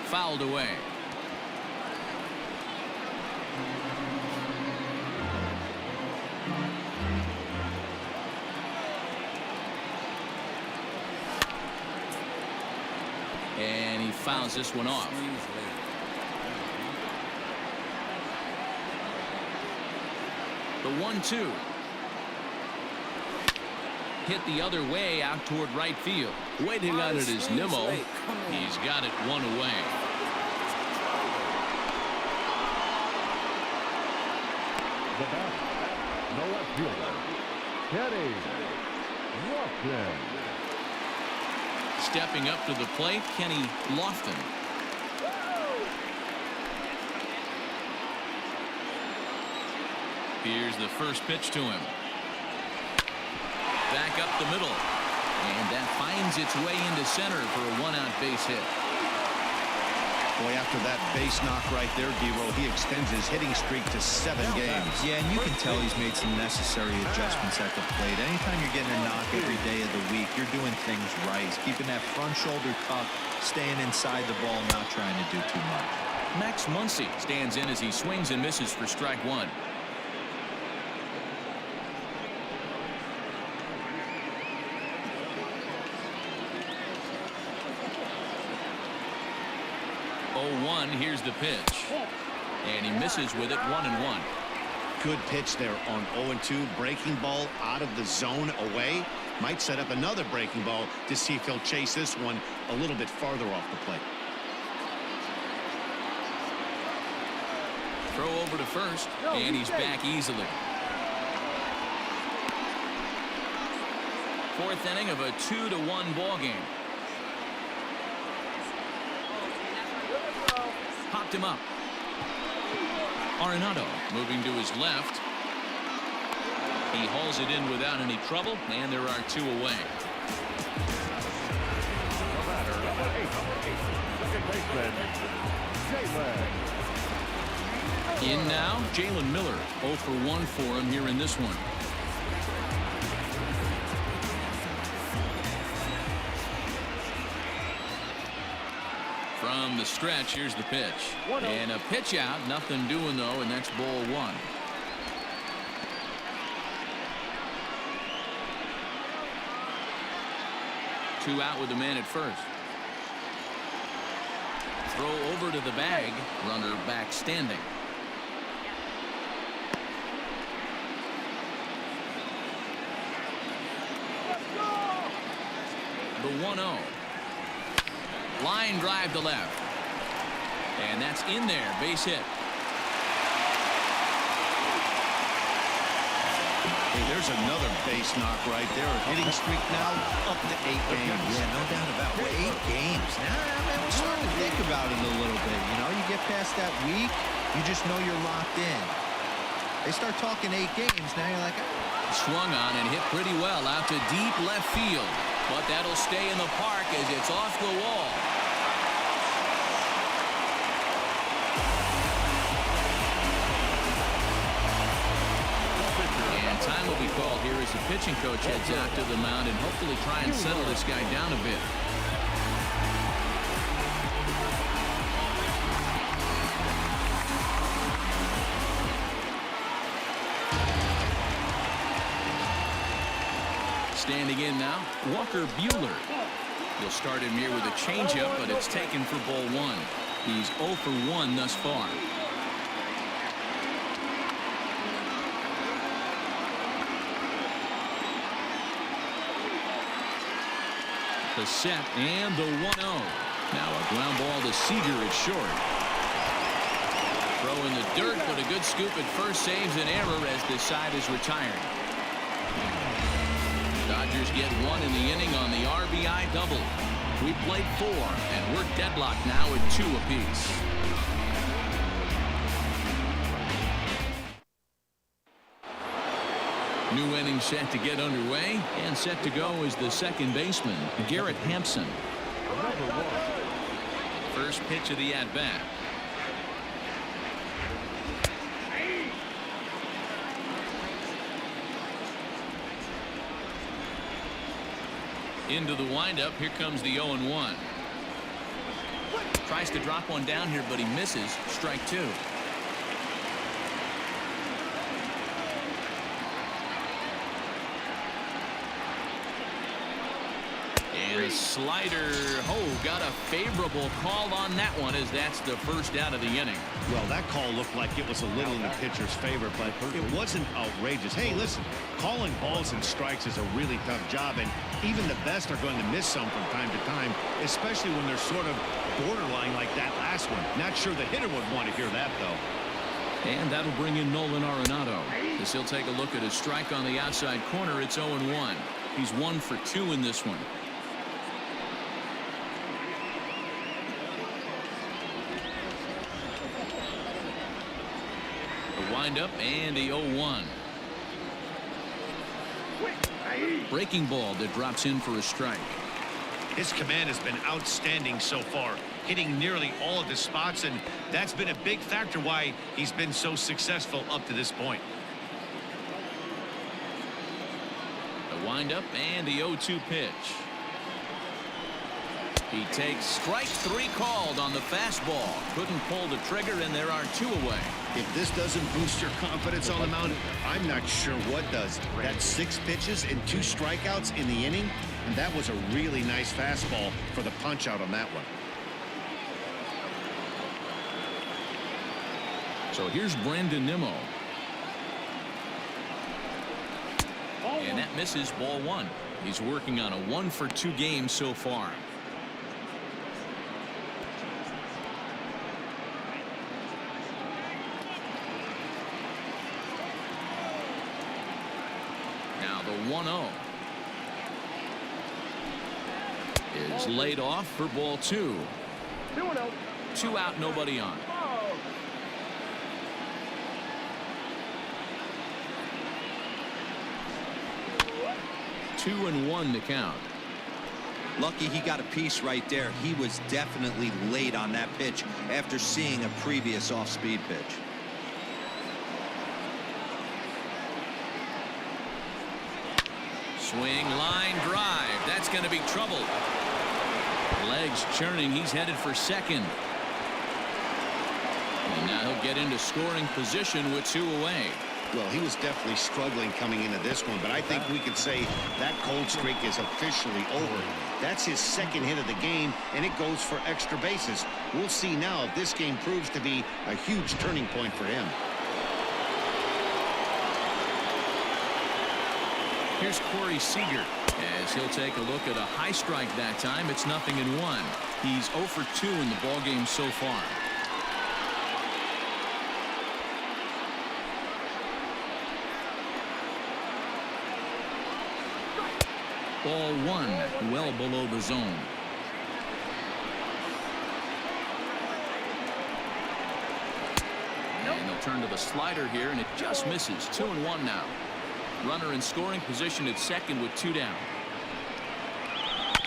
Fouled away. And he fouls this one off. The 1-2. Hit the other way out toward right field. Waiting on it is Nimmo. He's got it one away. The batter, the left fielder, Kenny Lofton. Stepping up to the plate, Kenny Lofton. Here's the first pitch to him. Back up the middle. And that finds its way into center for a one-out base hit. Boy, after that base knock right there, D-Roll, he extends his hitting streak to 7 games. Yeah, and you can tell he's made some necessary adjustments at the plate. Anytime you're getting a knock every day of the week, you're doing things right. He's keeping that front shoulder tucked, staying inside the ball, not trying to do too much. Max Muncy stands in as he swings and misses for strike one. Here's the pitch. And he misses with it 1-1. Good pitch there on 0-2. Breaking ball out of the zone away. Might set up another breaking ball to see if he'll chase this one a little bit farther off the plate. Throw over to first, and he's back easily. Fourth inning of a 2-1 ball game. Popped him up. Arenado moving to his left. He hauls it in without any trouble, and there are 2 away. The batter, number 8, second baseman, Jalen. In now, Jalen Miller. 0 for 1 for him here in this one. From the stretch, here's the pitch. And a pitch out, nothing doing though, and that's ball 1. Two out with the man at first. Throw over to the bag, runner back standing. The 1-0. Line drive to left. And that's in there. Base hit. Hey, there's another base knock right there. A hitting streak now up to 8 games. Yeah, no doubt about it. 8 games. Now, we're starting to think about it a little bit. You know, you get past that week, you just know you're locked in. They start talking 8 games. Now you're like, Swung on and hit pretty well out to deep left field. But that'll stay in the park as it's off the wall. And time will be called here as the pitching coach heads out to the mound and hopefully try and settle this guy down a bit. Standing in now, Walker Buehler. He'll start him here with a changeup, but it's taken for ball 1. He's 0 for 1 thus far. The set and the 1-0. Now a ground ball to Seager at short. Throw in the dirt, but a good scoop at first saves an error as this side is retired. Dodgers get 1 in the inning on the RBI double. We played 4, and we're deadlocked now at 2 apiece. New inning set to get underway, and set to go is the second baseman, Garrett Hampson. First pitch of the at-bat. Into the windup. Here comes the 0-1. Tries to drop one down here, but he misses. Strike 2. And a slider. Oh, got a favorable call on that one, as that's the first out of the inning. Well, that call looked like it was a little in the pitcher's favor, but it wasn't outrageous. Hey, listen, calling balls and strikes is a really tough job, and even the best are going to miss some from time to time, especially when they're sort of borderline like that last one. Not sure the hitter would want to hear that, though. And that'll bring in Nolan Arenado, as he'll take a look at his strike on the outside corner. It's 0-1. He's 1 for 2 in this one. A windup and a 0-1. Breaking ball that drops in for a strike. His command has been outstanding so far, hitting nearly all of his spots, and that's been a big factor why he's been so successful up to this point. A windup and the 0-2 pitch. He takes strike 3 called on the fastball. Couldn't pull the trigger, and there are 2 away. If this doesn't boost your confidence on the mound, I'm not sure what does. That's 6 pitches and 2 strikeouts in the inning, and that was a really nice fastball for the punch out on that one. So here's Brandon Nimmo. And that misses, ball 1. He's working on a 1 for 2 game so far. Now the 1-0 is laid off for ball 2. 2 out, nobody on. Two and 1 to count. Lucky he got a piece right there. He was definitely late on that pitch after seeing a previous off-speed pitch. Swing, line drive. That's going to be trouble. Legs churning. He's headed for second. And now he'll get into scoring position with 2 away. Well, he was definitely struggling coming into this one, but I think we could say that cold streak is officially over. That's his 2nd hit of the game, and it goes for extra bases. We'll see now if this game proves to be a huge turning point for him. Here's Corey Seager, as he'll take a look at a high strike that time. It's 0-1. He's 0 for 2 in the ballgame so far. Ball 1, well below the zone. And they'll turn to the slider here, and it just misses. 2-1 now. Runner in scoring position at second with 2 down.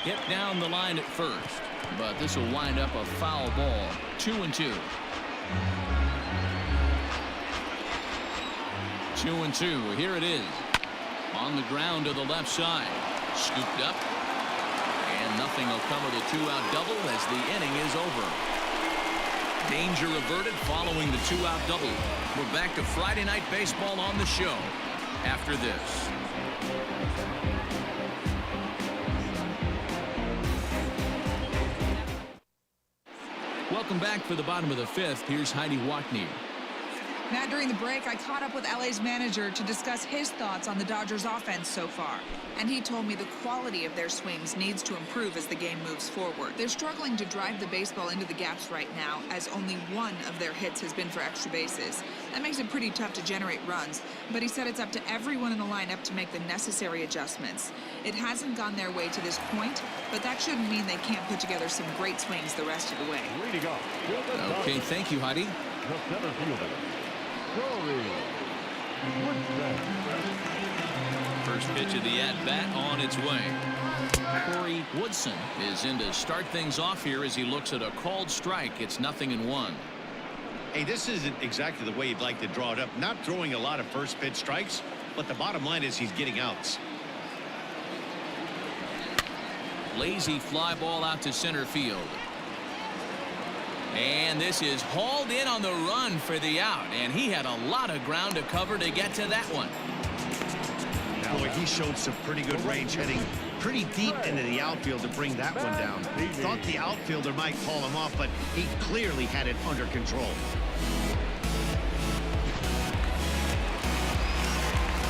Hit down the line at first, but this will wind up a foul ball. 2-2. 2-2. Here it is. On the ground to the left side. Scooped up, and nothing will come of the 2-out double as the inning is over. Danger averted following the 2-out double. We're back to Friday Night Baseball on the show after this. Welcome back for the bottom of the 5th. Here's Heidi Watney. Matt, during the break, I caught up with LA's manager to discuss his thoughts on the Dodgers' offense so far. And he told me the quality of their swings needs to improve as the game moves forward. They're struggling to drive the baseball into the gaps right now, as only 1 of their hits has been for extra bases. That makes it pretty tough to generate runs, but he said it's up to everyone in the lineup to make the necessary adjustments. It hasn't gone their way to this point, but that shouldn't mean they can't put together some great swings the rest of the way. Way to go. Okay, thank you, Heidi. The center fielder, Corey Woodson. First pitch of the at-bat on its way. Corey Woodson is in to start things off here as he looks at a called strike. It's 0-1. Hey, this isn't exactly the way you'd like to draw it up. Not throwing a lot of first pitch strikes, but the bottom line is he's getting outs. Lazy fly ball out to center field. And this is hauled in on the run for the out, and he had a lot of ground to cover to get to that one. Boy, he showed some pretty good range, heading pretty deep into the outfield to bring that one down. Thought the outfielder might call him off, but he clearly had it under control.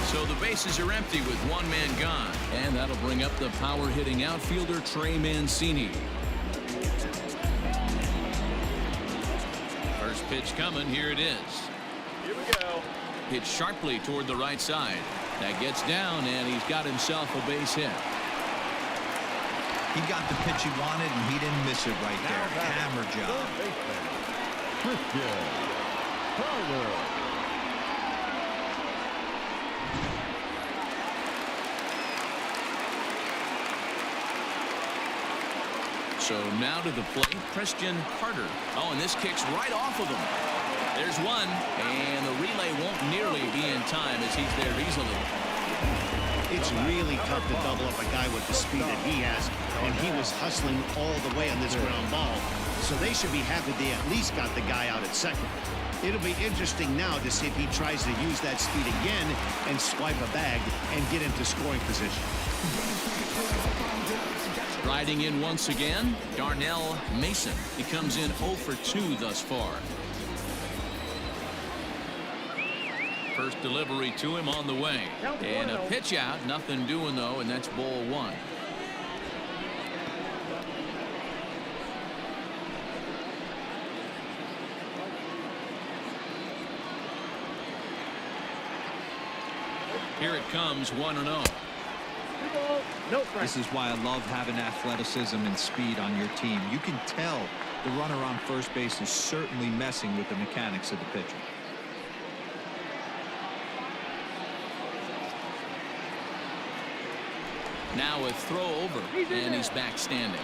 So the bases are empty with one man gone. And that'll bring up the power-hitting outfielder, Trey Mancini. First pitch coming. Here it is. Here we go. Hit sharply toward the right side. That gets down, and he's got himself a base hit. He got the pitch he wanted, and he didn't miss it right there. Hammer job. So now to the plate, Christian Carter. Oh, and this kicks right off of him. There's one, and the relay won't nearly be in time as he's there easily. It's really tough to double up a guy with the speed that he has, and he was hustling all the way on this ground ball. So they should be happy they at least got the guy out at second. It'll be interesting now to see if he tries to use that speed again and swipe a bag and get into scoring position. Riding in once again, Darnell Mason. He comes in 0 for 2 thus far. First delivery to him on the way. And a pitch out. Nothing doing, though, and that's ball one. Here it comes, 1-0. This is why I love having athleticism and speed on your team. You can tell the runner on first base is certainly messing with the mechanics of the pitcher. Now a throw over, and he's back standing.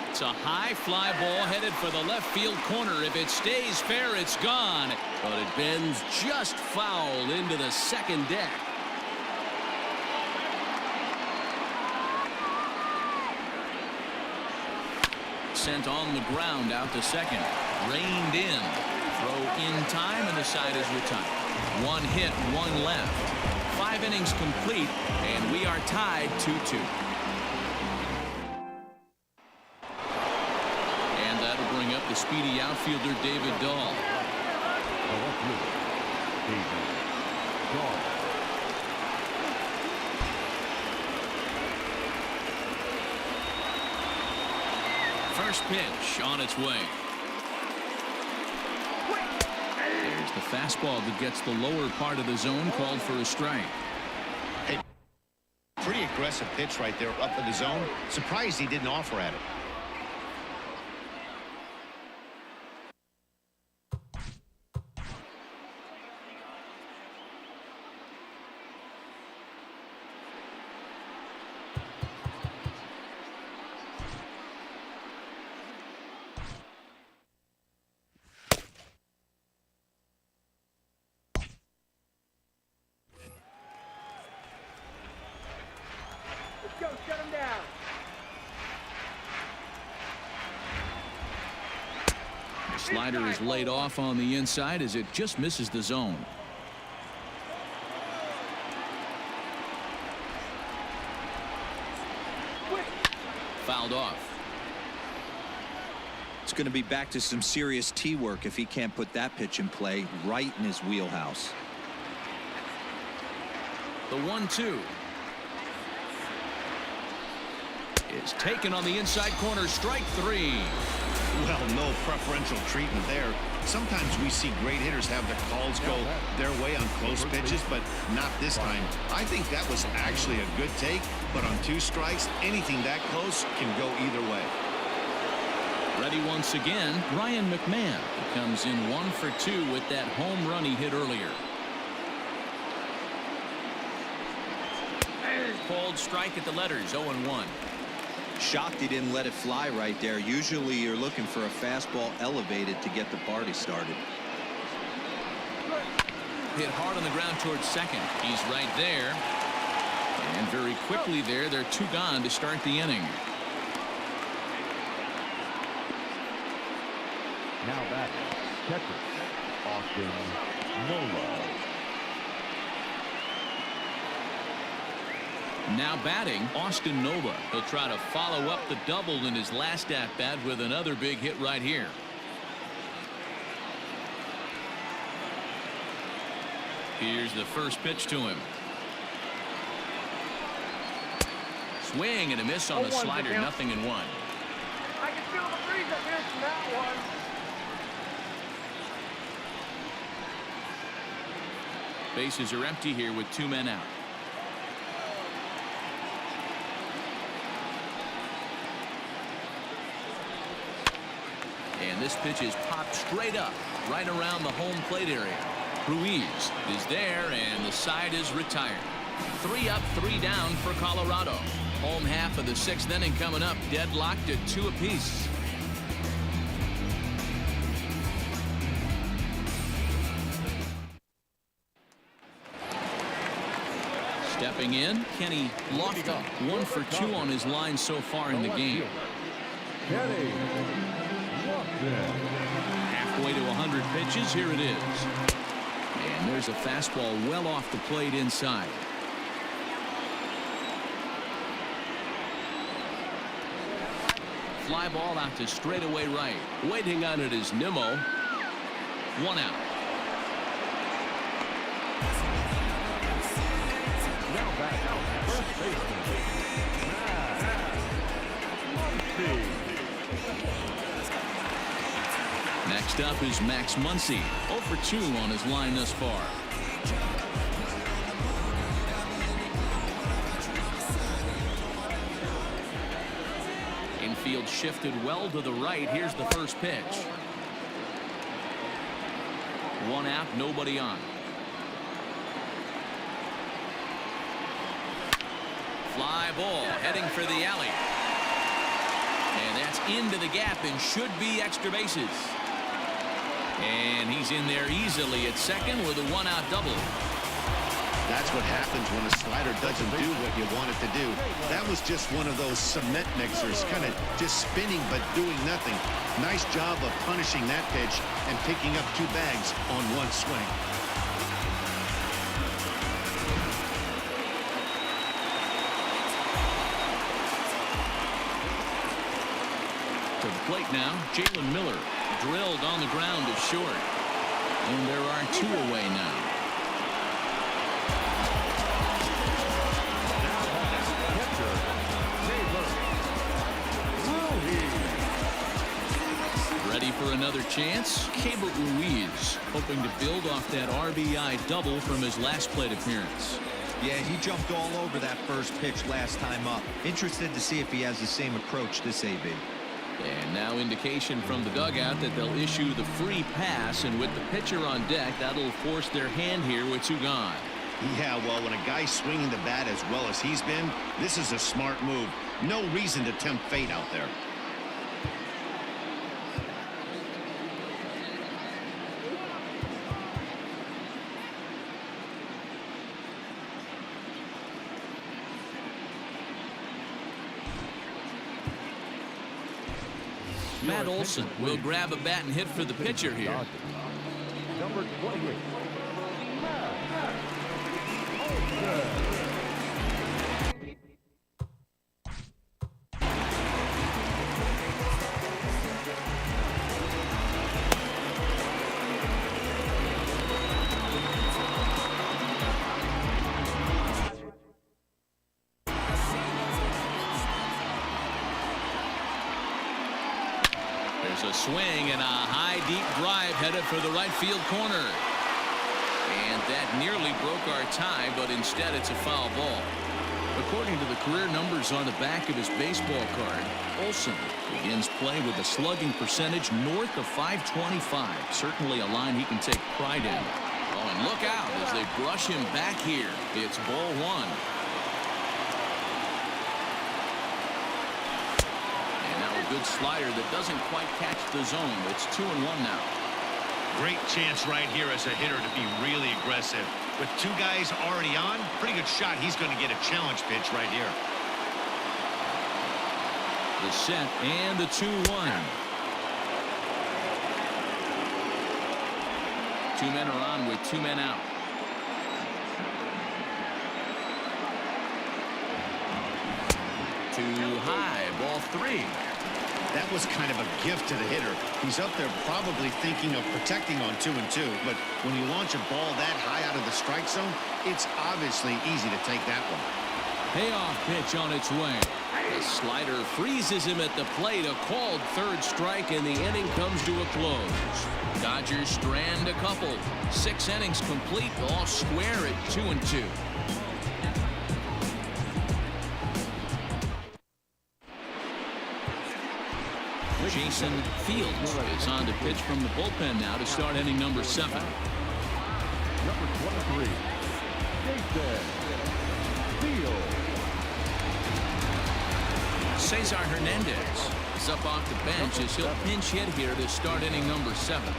It's a high fly ball headed for the left field corner. If it stays fair, it's gone. But it bends just foul into the second deck. Sent on the ground out to second. Reined in. Throw in time, and the side is retired. One hit, one left. 5 innings complete, and we are tied 2-2. And that'll bring up the speedy outfielder David Dahl. First pitch on its way. There's the fastball that gets the lower part of the zone, called for a strike. Hey, pretty aggressive pitch right there up in the zone. Surprised he didn't offer at it. Go, shut him down. The slider is laid off on the inside as it just misses the zone. Fouled off. It's going to be back to some serious tee work if he can't put that pitch in play right in his wheelhouse. The 1-2 is taken on the inside corner. Strike 3. Well, no preferential treatment there. Sometimes we see great hitters have the calls go their way on close pitches, but not this time. I think that was actually a good take, but on 2 strikes, anything that close can go either way. Ready once again, Ryan McMahon. He comes in 1 for 2 with that home run he hit earlier. Called strike at the letters, 0-1. Shocked he didn't let it fly right there. Usually you're looking for a fastball elevated to get the party started. Hit hard on the ground towards second. He's right there. And very quickly there, they're 2 gone to start the inning. Now back, catcher, Austin Nola. Now batting, Austin Nola. He'll try to follow up the double in his last at-bat with another big hit right here. Here's the first pitch to him. Swing and a miss on the slider, 0-1. I can feel the breeze up here from that one. Bases are empty here with 2 men out. And this pitch is popped straight up right around the home plate area. Ruiz is there, and the side is retired. 3 up, 3 down for Colorado. Home half of the 6th inning coming up, deadlocked at 2 apiece. Stepping in, Kenny Lofton. 1 for 2 on his line so far in the game. Kenny Lofton. Halfway to 100 pitches, here it is. And there's a fastball well off the plate inside. Fly ball out to straightaway right. Waiting on it is Nimmo. 1 out. Now back, first baseman, Muncy. Next up is Max Muncy. 0 for 2 on his line thus far. Infield shifted well to the right. Here's the first pitch. 1 out, nobody on. Fly ball heading for the alley. And that's into the gap and should be extra bases. And he's in there easily at second with a 1-out double. That's what happens when a slider doesn't do what you want it to do. That was just one of those cement mixers, kind of just spinning but doing nothing. Nice job of punishing that pitch and picking up 2 bags on 1 swing. To the plate now, Jalen Miller. Drilled on the ground to short. And there are 2 away now. Ready for another chance? Keibert Ruiz hoping to build off that RBI double from his last plate appearance. Yeah, he jumped all over that first pitch last time up. Interested to see if he has the same approach this AB. And now indication from the dugout that they'll issue the free pass, and with the pitcher on deck, that'll force their hand here with 2 gone. Yeah, well, when a guy's swinging the bat as well as he's been, this is a smart move. No reason to tempt fate out there. Matt Olson will grab a bat and hit for the pitcher here. Number 28. Matt Olson. There's a swing and a high deep drive headed for the right field corner. And that nearly broke our tie, but instead it's a foul ball. According to the career numbers on the back of his baseball card, Olson begins play with a slugging percentage north of .525. Certainly a line he can take pride in. Oh, and look out as they brush him back here. It's ball 1. Good slider that doesn't quite catch the zone. It's 2-1 now. Great chance right here as a hitter to be really aggressive. With 2 guys already on, pretty good shot. He's going to get a challenge pitch right here. The set and the 2-1. 2 men are on with 2 men out. Too high, ball 3. That was kind of a gift to the hitter. He's up there probably thinking of protecting on 2-2, but when you launch a ball that high out of the strike zone, it's obviously easy to take that one. Payoff pitch on its way. The slider freezes him at the plate. A called 3rd strike, and the inning comes to a close. Dodgers strand a couple. 6 innings complete, all square at 2-2. Jason Fields is on to pitch from the bullpen now to start inning number 7. Number 23, Jason Fields. Cesar Hernandez is up off the bench as he'll pinch hit here to start inning number 7.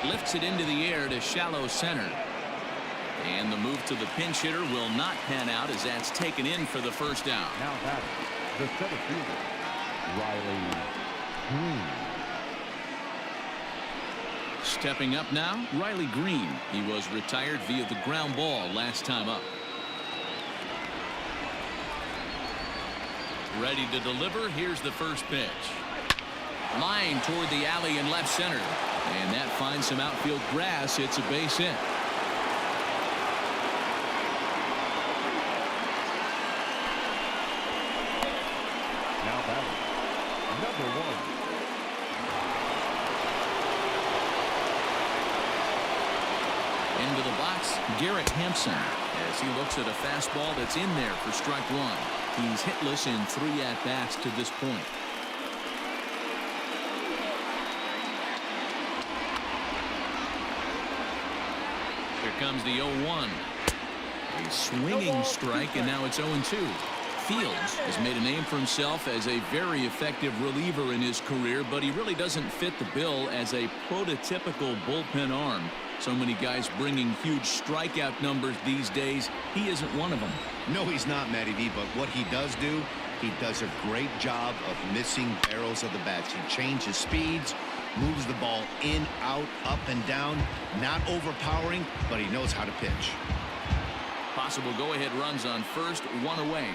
Lifts it into the air to shallow center. And the move to the pinch hitter will not pan out as that's taken in for the first out. Now that's the center fielder, Riley Green. Stepping up now, Riley Green. He was retired via the ground ball last time up. Ready to deliver. Here's the first pitch. Line toward the alley in left center. And that finds some outfield grass. It's a base hit. Now batting, number 1. Into the box, Garrett Hampson, as he looks at a fastball that's in there for strike 1. He's hitless in 3 at-bats to this point. Here comes the 0-1. A swinging strike, and now it's 0-2. Fields has made a name for himself as a very effective reliever in his career, but he really doesn't fit the bill as a prototypical bullpen arm. So many guys bringing huge strikeout numbers these days. He isn't one of them. No, he's not, Matty V, but what he does do, he does a great job of missing barrels of the bats. He changes speeds, moves the ball in, out, up, and down. Not overpowering, but he knows how to pitch. Possible go-ahead runs on first, 1 away.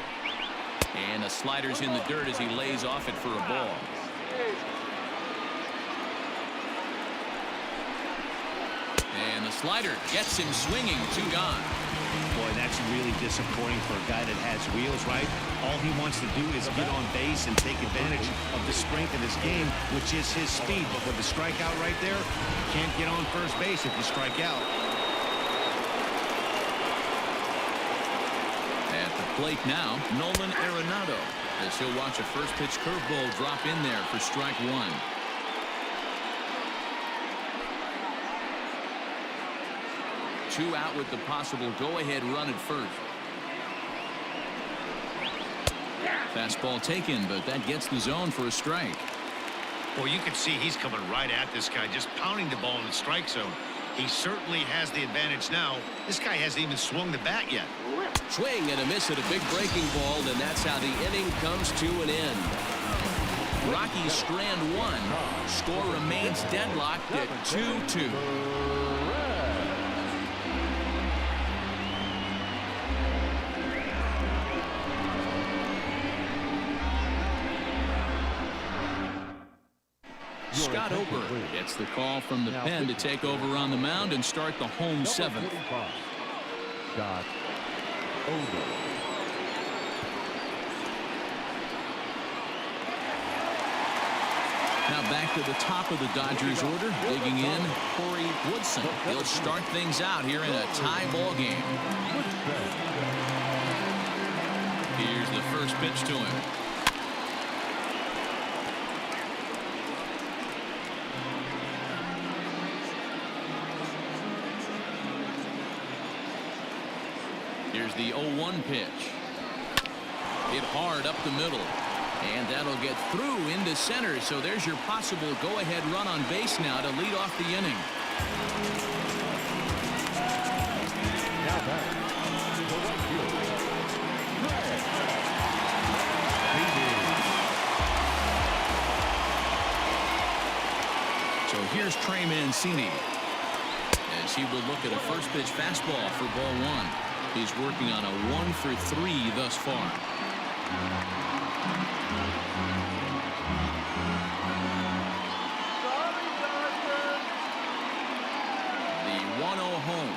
And the slider's in the dirt as he lays off it for a ball. And the slider gets him swinging. 2 gone. Boy, that's really disappointing for a guy that has wheels, right? All he wants to do is get on base and take advantage of the strength of his game, which is his speed. But with the strikeout right there, you can't get on first base if you strike out. At the plate now, Nolan Arenado, as he'll watch a first pitch curveball drop in there for strike 1. Two out with the possible go-ahead run at first. Fastball taken, but that gets the zone for a strike. Well, you can see he's coming right at this guy, just pounding the ball in the strike zone. He certainly has the advantage now. This guy hasn't even swung the bat yet. Swing and a miss at a big breaking ball, and that's how the inning comes to an end. Rockies strand one. Score remains deadlocked at 2-2. Scott Ober gets the call from the pen to take over on the mound and start the home seventh. Scott Ober. Now back to the top of the Dodgers order, digging in Corey Woodson. He'll start things out here in a tie ball game. Here's the first pitch to him. Here's the 0-1 pitch. Hit hard up the middle. And that'll get through into center. So there's your possible go-ahead run on base now to lead off the inning. Now back to the right fielder, So here's Trey Mancini as he will look at a first pitch fastball for ball one. He's working on a 1-for-3 thus far. The 1-0 home.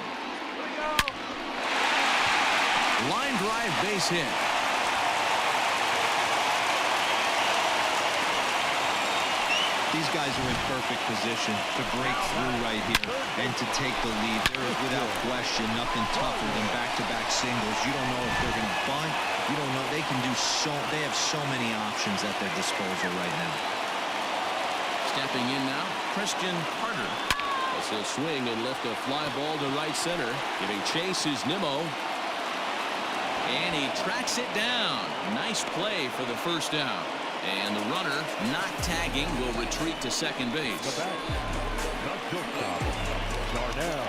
Line drive base hit. These guys are in perfect position to break through right here and to take the lead. There is without question nothing tougher than back-to-back singles. You don't know if they're going to bunt. You don't know. They can do so. They have so many options at their disposal right now. Stepping in now, Christian Carter. As he'll swing and lift a fly ball to right center. Giving chase is Nimmo. And he tracks it down. Nice play for the first down. And the runner, not tagging, will retreat to second base. the shortstop, Darnell.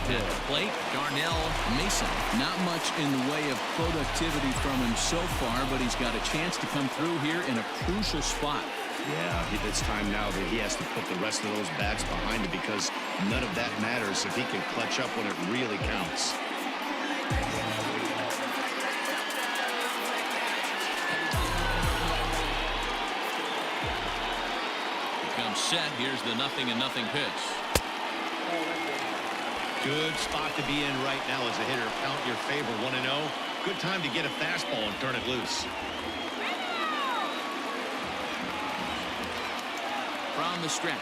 To the plate, Darnell Mason. Not much in the way of productivity from him so far, but he's got a chance to come through here in a crucial spot. Yeah, it's time now that he has to put the rest of those bats behind him because none of that matters if he can clutch up when it really counts. Set. Here's the 0-0 pitch. Good spot to be in right now as a hitter. Count your favor 1-0. Good time to get a fastball and turn it loose. From the stretch.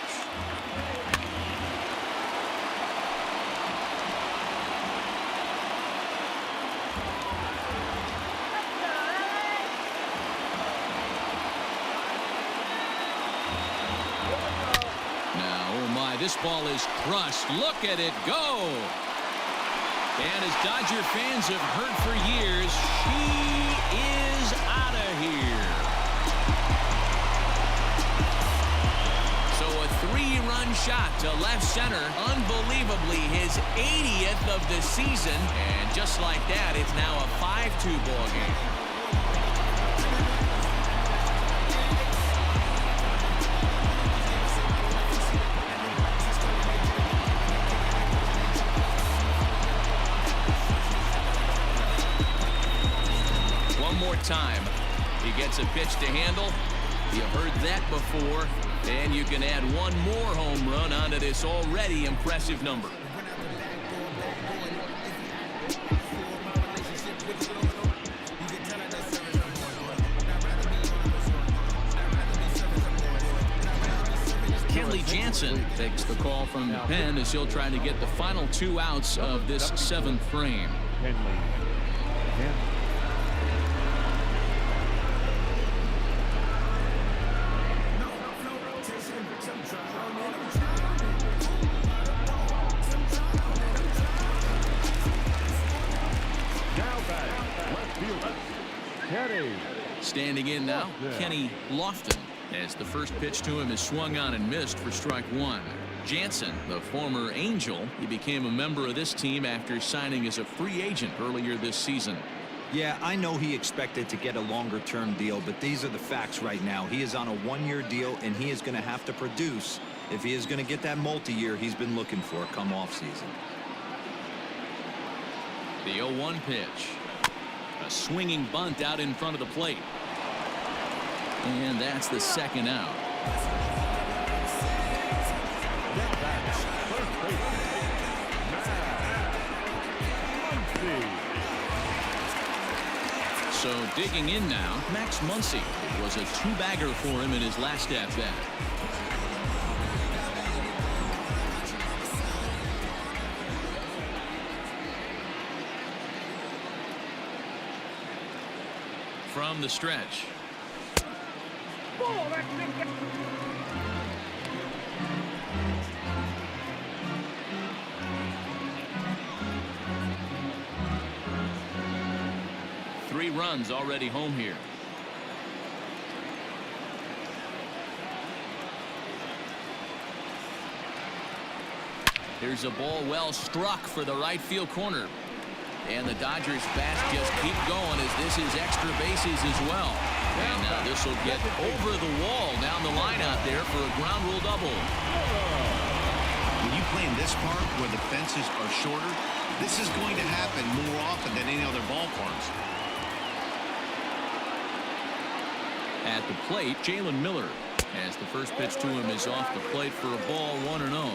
This ball is crushed. Look at it go. And as Dodger fans have heard for years, she is out of here. So a 3-run shot to left center. Unbelievably, his 80th of the season. And just like that, it's now a 5-2 ball game. Time he gets a pitch to handle. You've heard that before, and you can add one more home run onto this already impressive number. Kenley Jansen takes the call from the pen as he'll try to get the final 2 outs of this 7th frame. Kenley Jansen. Standing in now, Kenny Lofton, as the first pitch to him is swung on and missed for strike one. Jansen, the former Angel, he became a member of this team after signing as a free agent earlier this season. Yeah, I know he expected to get a longer-term deal, but these are the facts right now. He is on a one-year deal, and he is going to have to produce if he is going to get that multi-year he's been looking for come off-season. The 0-1 pitch. A swinging bunt out in front of the plate. And that's the second out. So digging in now, Max Muncy. It was a two-bagger for him in his last at-bat. From the stretch. 3 runs already home here. Here's a ball well struck for the right field corner. And the Dodgers bats just keep going as this is extra bases as well. And now this will get over the wall down the line out there for a ground rule double. When you play in this park where the fences are shorter, this is going to happen more often than any other ballparks. At the plate, Jalen Miller, as the first pitch to him is off the plate for a ball, 1-0.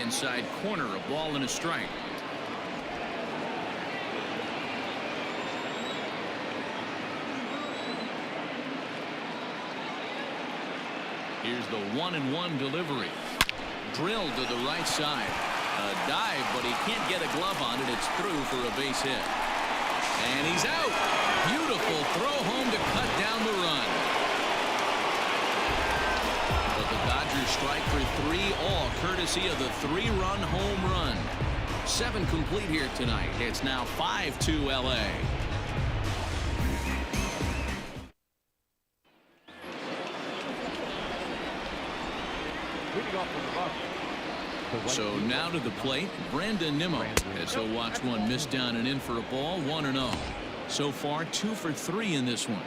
Inside corner, a ball and a strike. Here's the 1-1 delivery. Drilled to the right side. A dive, but he can't get a glove on it. It's through for a base hit. And he's out. Beautiful throw home to cut down the run. But the Dodgers strike for 3 all, courtesy of the 3-run home run. 7 complete here tonight. It's now 5-2 LA. So now to the plate, Brandon Nimmo, as he'll watch one miss down and in for a ball, 1-0. So far, 2 for 3 in this one.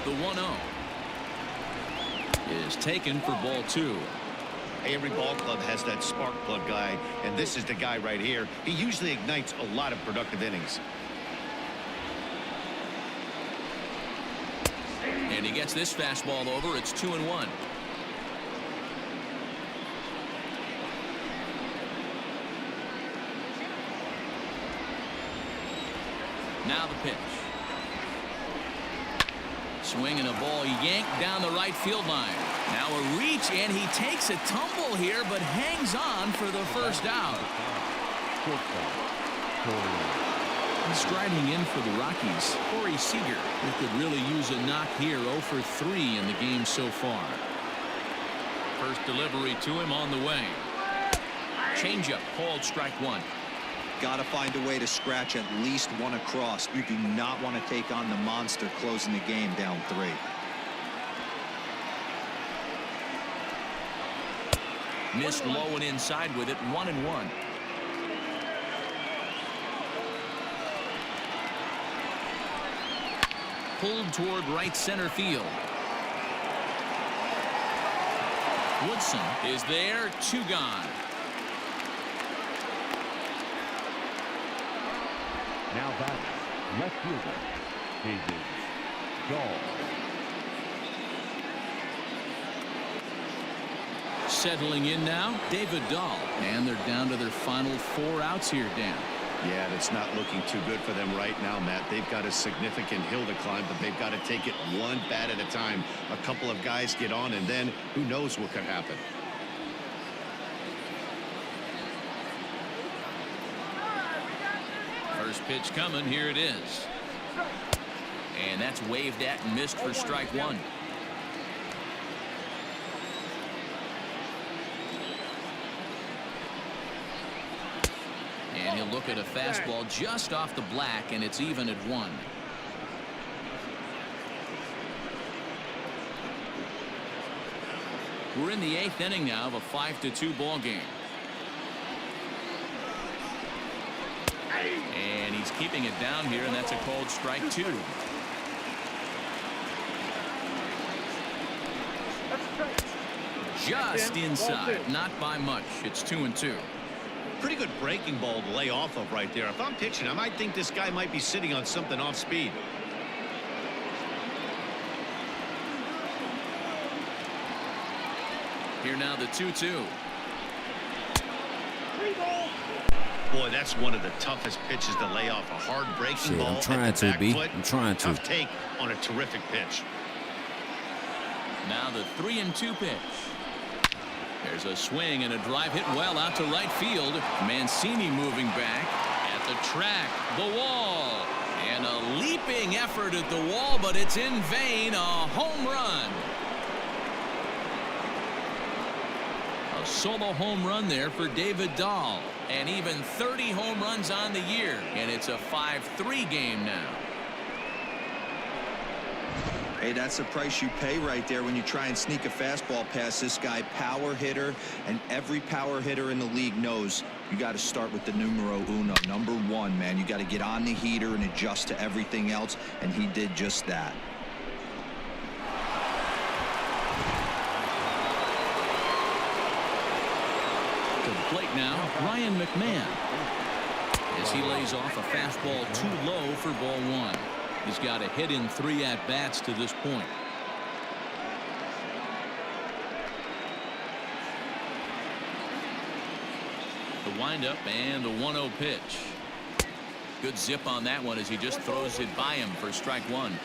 The 1-0 is taken for ball 2. Every ball club has that spark plug guy, and this is the guy right here. He usually ignites a lot of productive innings. And he gets this fastball over. It's 2-1. Now the pitch. Swinging a ball yanked down the right field line. Now a reach, and he takes a tumble here, but hangs on for the first out. Striding in for the Rockies, Corey Seager, who could really use a knock here. 0 for 3 in the game so far. First delivery to him on the way. Changeup called strike 1. Got to find a way to scratch at least one across. You do not want to take on the monster closing the game down 3. Missed low and inside with it. 1-1. Pulled toward right center field. Woodson is there. 2 gone. Now back, left fielder, David Dahl. Settling in now, David Dahl. And they're down to their final 4 outs here, Dan. Yeah, it's not looking too good for them right now, Matt. They've got a significant hill to climb, but they've got to take it one bat at a time. A couple of guys get on, and then who knows what could happen. First pitch coming. Here it is. And that's waved at and missed for strike one. And he'll look at a fastball just off the black, and it's even at 1. We're in the 8th inning now of a 5-2 ball game. And he's keeping it down here, and that's a called strike 2. Just inside, not by much. It's 2-2. Pretty good breaking ball to lay off of right there. If I'm pitching, I might think this guy might be sitting on something off speed. Here now the 2-2. Boy, that's one of the toughest pitches to lay off. A hard breaking ball. I'm trying to, B. I'm trying to. Tough take on a terrific pitch. Now the 3-2 pitch. There's a swing and a drive hit well out to right field. Mancini moving back at the track, the wall, and a leaping effort at the wall, but it's in vain. A home run. A solo home run there for David Dahl, and even 30 home runs on the year, and it's a 5-3 game now. Hey, that's the price you pay right there when you try and sneak a fastball past this guy. Power hitter, and every power hitter in the league knows you got to start with the numero uno, number 1, man. You got to get on the heater and adjust to everything else, and he did just that. To the plate now, Ryan McMahon, as he lays off a fastball too low for ball 1. He's got a hit in 3 at-bats to this point. The windup and the 1-0 pitch. Good zip on that one as he just throws it by him for strike 1.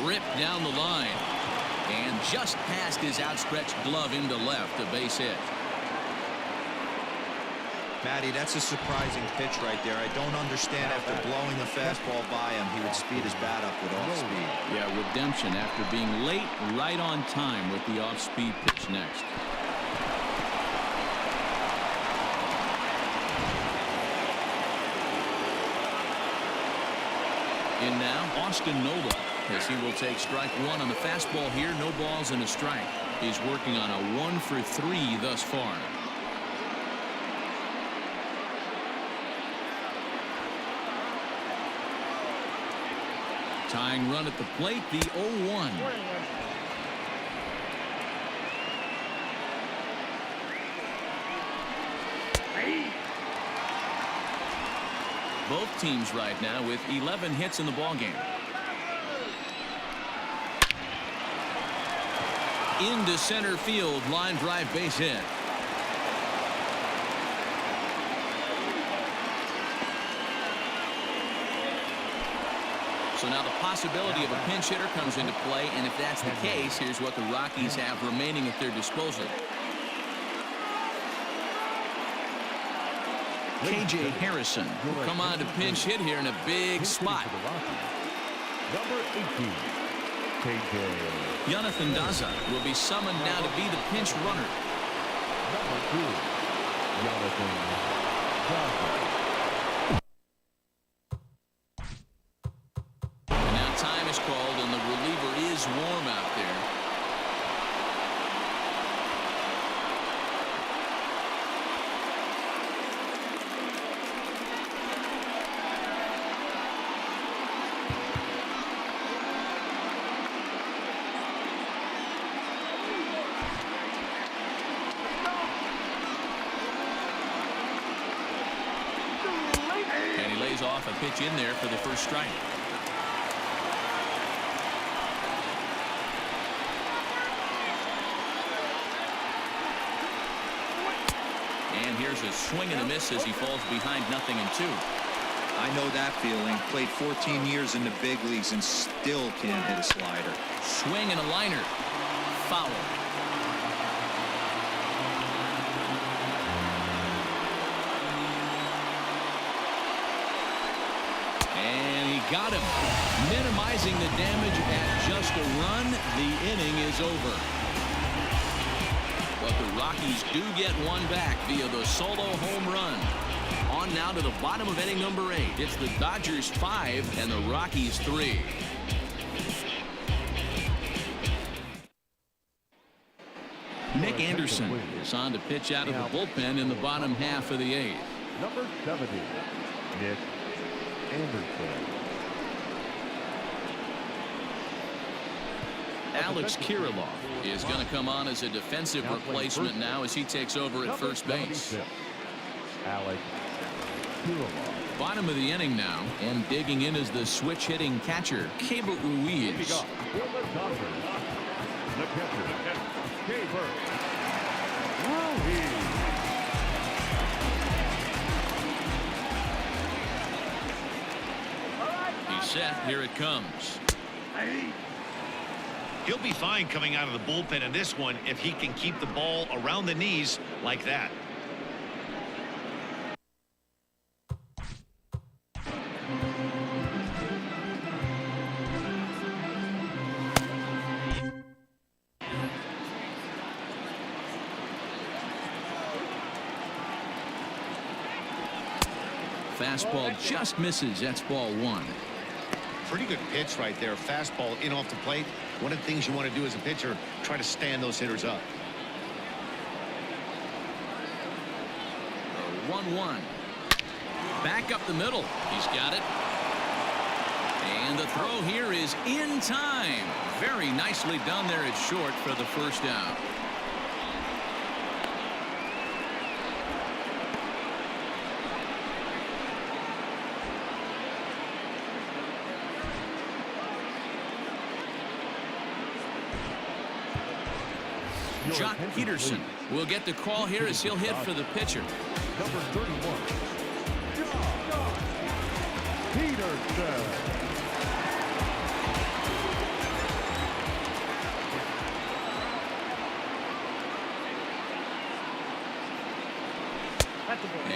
Ripped down the line. And just past his outstretched glove into left, a base hit. Matty, that's a surprising pitch right there. I don't understand after blowing the fastball by him, he would speed his bat up with off speed. Yeah, redemption after being late, right on time with the off-speed pitch next. In now, Austin Nola, as he will take strike 1 on the fastball here. No balls and a strike. He's working on a 1 for 3 thus far. Tying run at the plate, the 0-1. Both teams right now with 11 hits in the ballgame. Into center field, line drive base hit. So now the possibility of a pinch hitter comes into play, and if that's the case, here's what the Rockies have remaining at their disposal. KJ Harrison will come on to pinch hit here in a big spot. Number 18, KJ. Jonathan Daza will be summoned now to be the pinch runner. Number 2, Jonathan Daza. Time is called, and the reliever is warm out there. And he lays off a pitch in there for the first strike. And here's a swing and a miss as he falls behind 0-2. I know that feeling. Played 14 years in the big leagues and still can't hit a slider. Swing and a liner. Foul. And he got him. Minimizing the damage at just a run. The inning is over. But the Rockies do get one back via the solo home run. On now to the bottom of inning number 8. It's the Dodgers 5 and the Rockies 3. Nick Anderson is on to pitch out of the bullpen in the bottom half of the 8th. Number 70, Nick Anderson. Alex Kirilloff is going to come on as a defensive replacement now as he takes over at first base. Alex Kirilloff. Bottom of the inning now, and digging in is the switch hitting catcher, Keibert Ruiz. The catcher, Keibert Ruiz. He's set. Here it comes. He'll be fine coming out of the bullpen in this one if he can keep the ball around the knees like that. Fastball just misses. That's ball 1. Pretty good pitch right there. Fastball in off the plate. One of the things you want to do as a pitcher, try to stand those hitters up. 1-1. Back up the middle. He's got it. And the throw here is in time. Very nicely done there at short for the first out. Jock Peterson will get the call here as he'll hit for the pitcher. Number 31, Jock Peterson.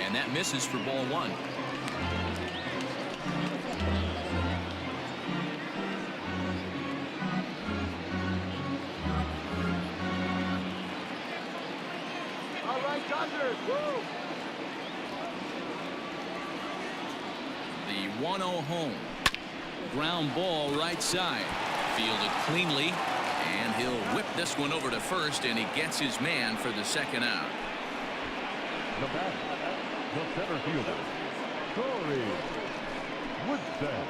And that misses for ball 1. The 1-0 home. Ground ball right side. Fielded cleanly. And he'll whip this one over to first, and he gets his man for the second out. The batter, the center fielder, Corey Woodson.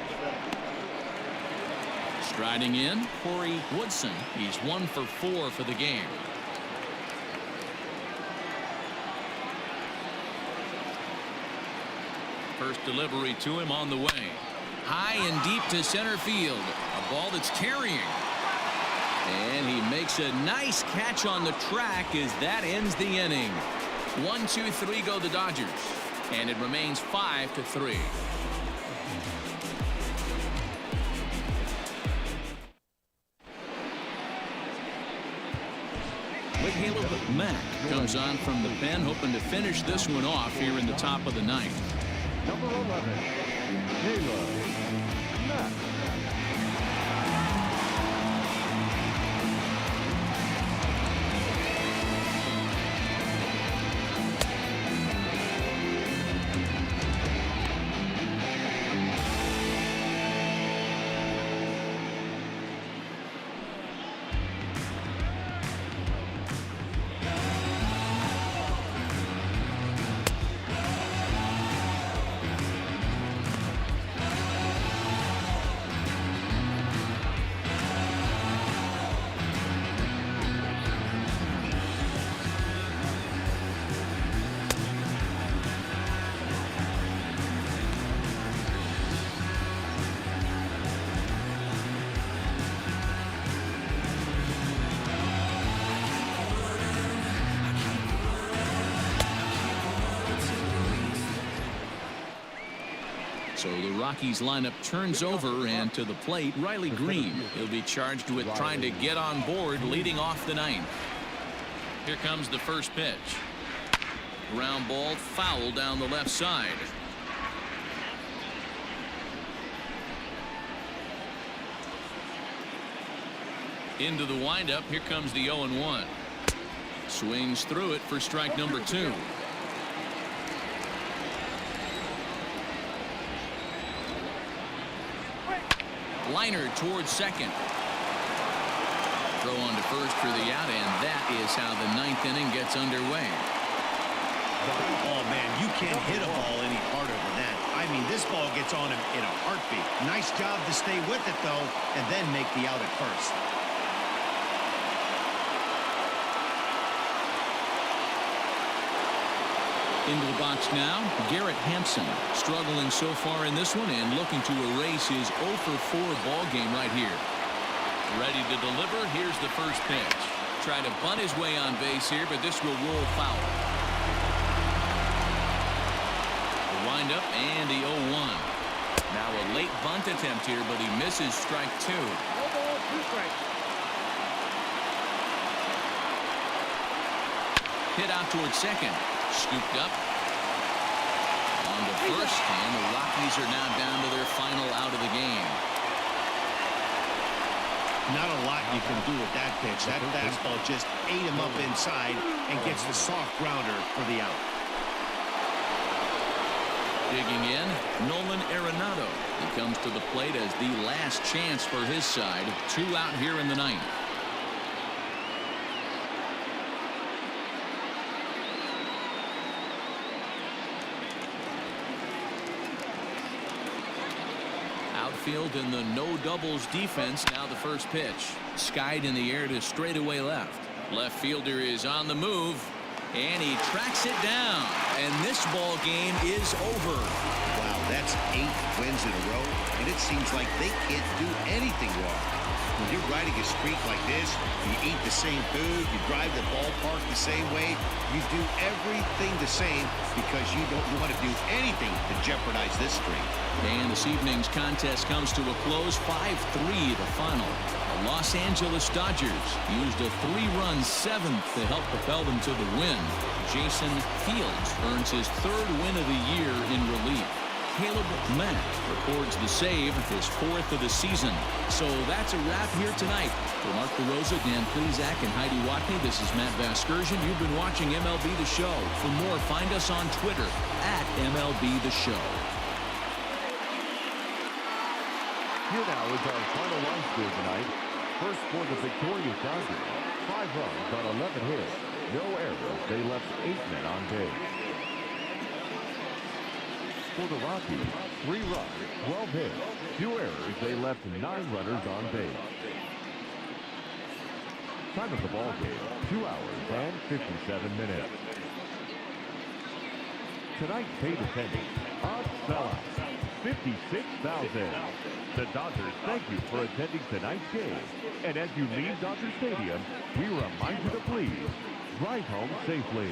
Striding in, Corey Woodson. He's 1 for 4 for the game. First delivery to him on the way. High and deep to center field. A ball that's carrying. And he makes a nice catch on the track as that ends the inning. 1, 2, 3 go the Dodgers. And it remains 5-3. Caleb Mack comes on from the pen, hoping to finish this one off here in the top of the 9th. Number 11, Caleb Mack. So the Rockies lineup turns over, and to the plate, Riley Green. He'll be charged with trying to get on board leading off the ninth. Here comes the first pitch. Ground ball, foul down the left side. Into the windup. Here comes the 0-1. Swings through it for strike number 2. Liner towards second. Throw on to first for the out, and that is how the ninth inning gets underway. Oh, man, you can't hit a ball any harder than that. I mean, this ball gets on him in a heartbeat. Nice job to stay with it, though, and then make the out at first. Into the box now, Garrett Hampson, struggling so far in this one and looking to erase his 0-for-4 ball game right here. Ready to deliver. Here's the first pitch. Try to bunt his way on base here, but this will roll foul. The windup and the 0-1. Now a late bunt attempt here, but he misses strike 2. No ball, 2 strikes. Hit out towards second. Scooped up on the first, and the Rockies are now down to their final out of the game. Not a lot you can do with that pitch. That fastball just ate him up inside and gets the soft grounder for the out. Digging in, Nolan Arenado. He comes to the plate as the last chance for his side. 2 out here in the ninth. Outfield in the no doubles defense. Now the first pitch. Skied in the air to straightaway left. Left fielder is on the move, and he tracks it down. And this ball game is over. Wow, that's 8 wins in a row, and it seems like they can't do anything wrong. When you're riding a streak like this, you eat the same food, you drive the ballpark the same way, you do everything the same because you don't want to do anything to jeopardize this streak. And this evening's contest comes to a close. 5-3 the final. The Los Angeles Dodgers used a 3-run 7th to help propel them to the win. Jason Fields earns his 3rd win of the year in relief. Caleb Mack records the save, his 4th of the season. So that's a wrap here tonight. For Mark DeRosa, Dan Plezak, and Heidi Watney, this is Matt Vasgersian. You've been watching MLB The Show. For more, find us on Twitter @MLB The Show. Here now is our final line score tonight. First for the victorious Dodgers. 5 runs on 11 hits. No errors. They left 8 men on base. For the Rockies, 3 runs, 12 hits, 2 errors. They left 9 runners on base. Time of the ball game, 2 hours and 57 minutes. Tonight's paid attendance, a sellout, 56,000. The Dodgers thank you for attending tonight's game. And as you leave Dodger Stadium, we remind you to please drive home safely.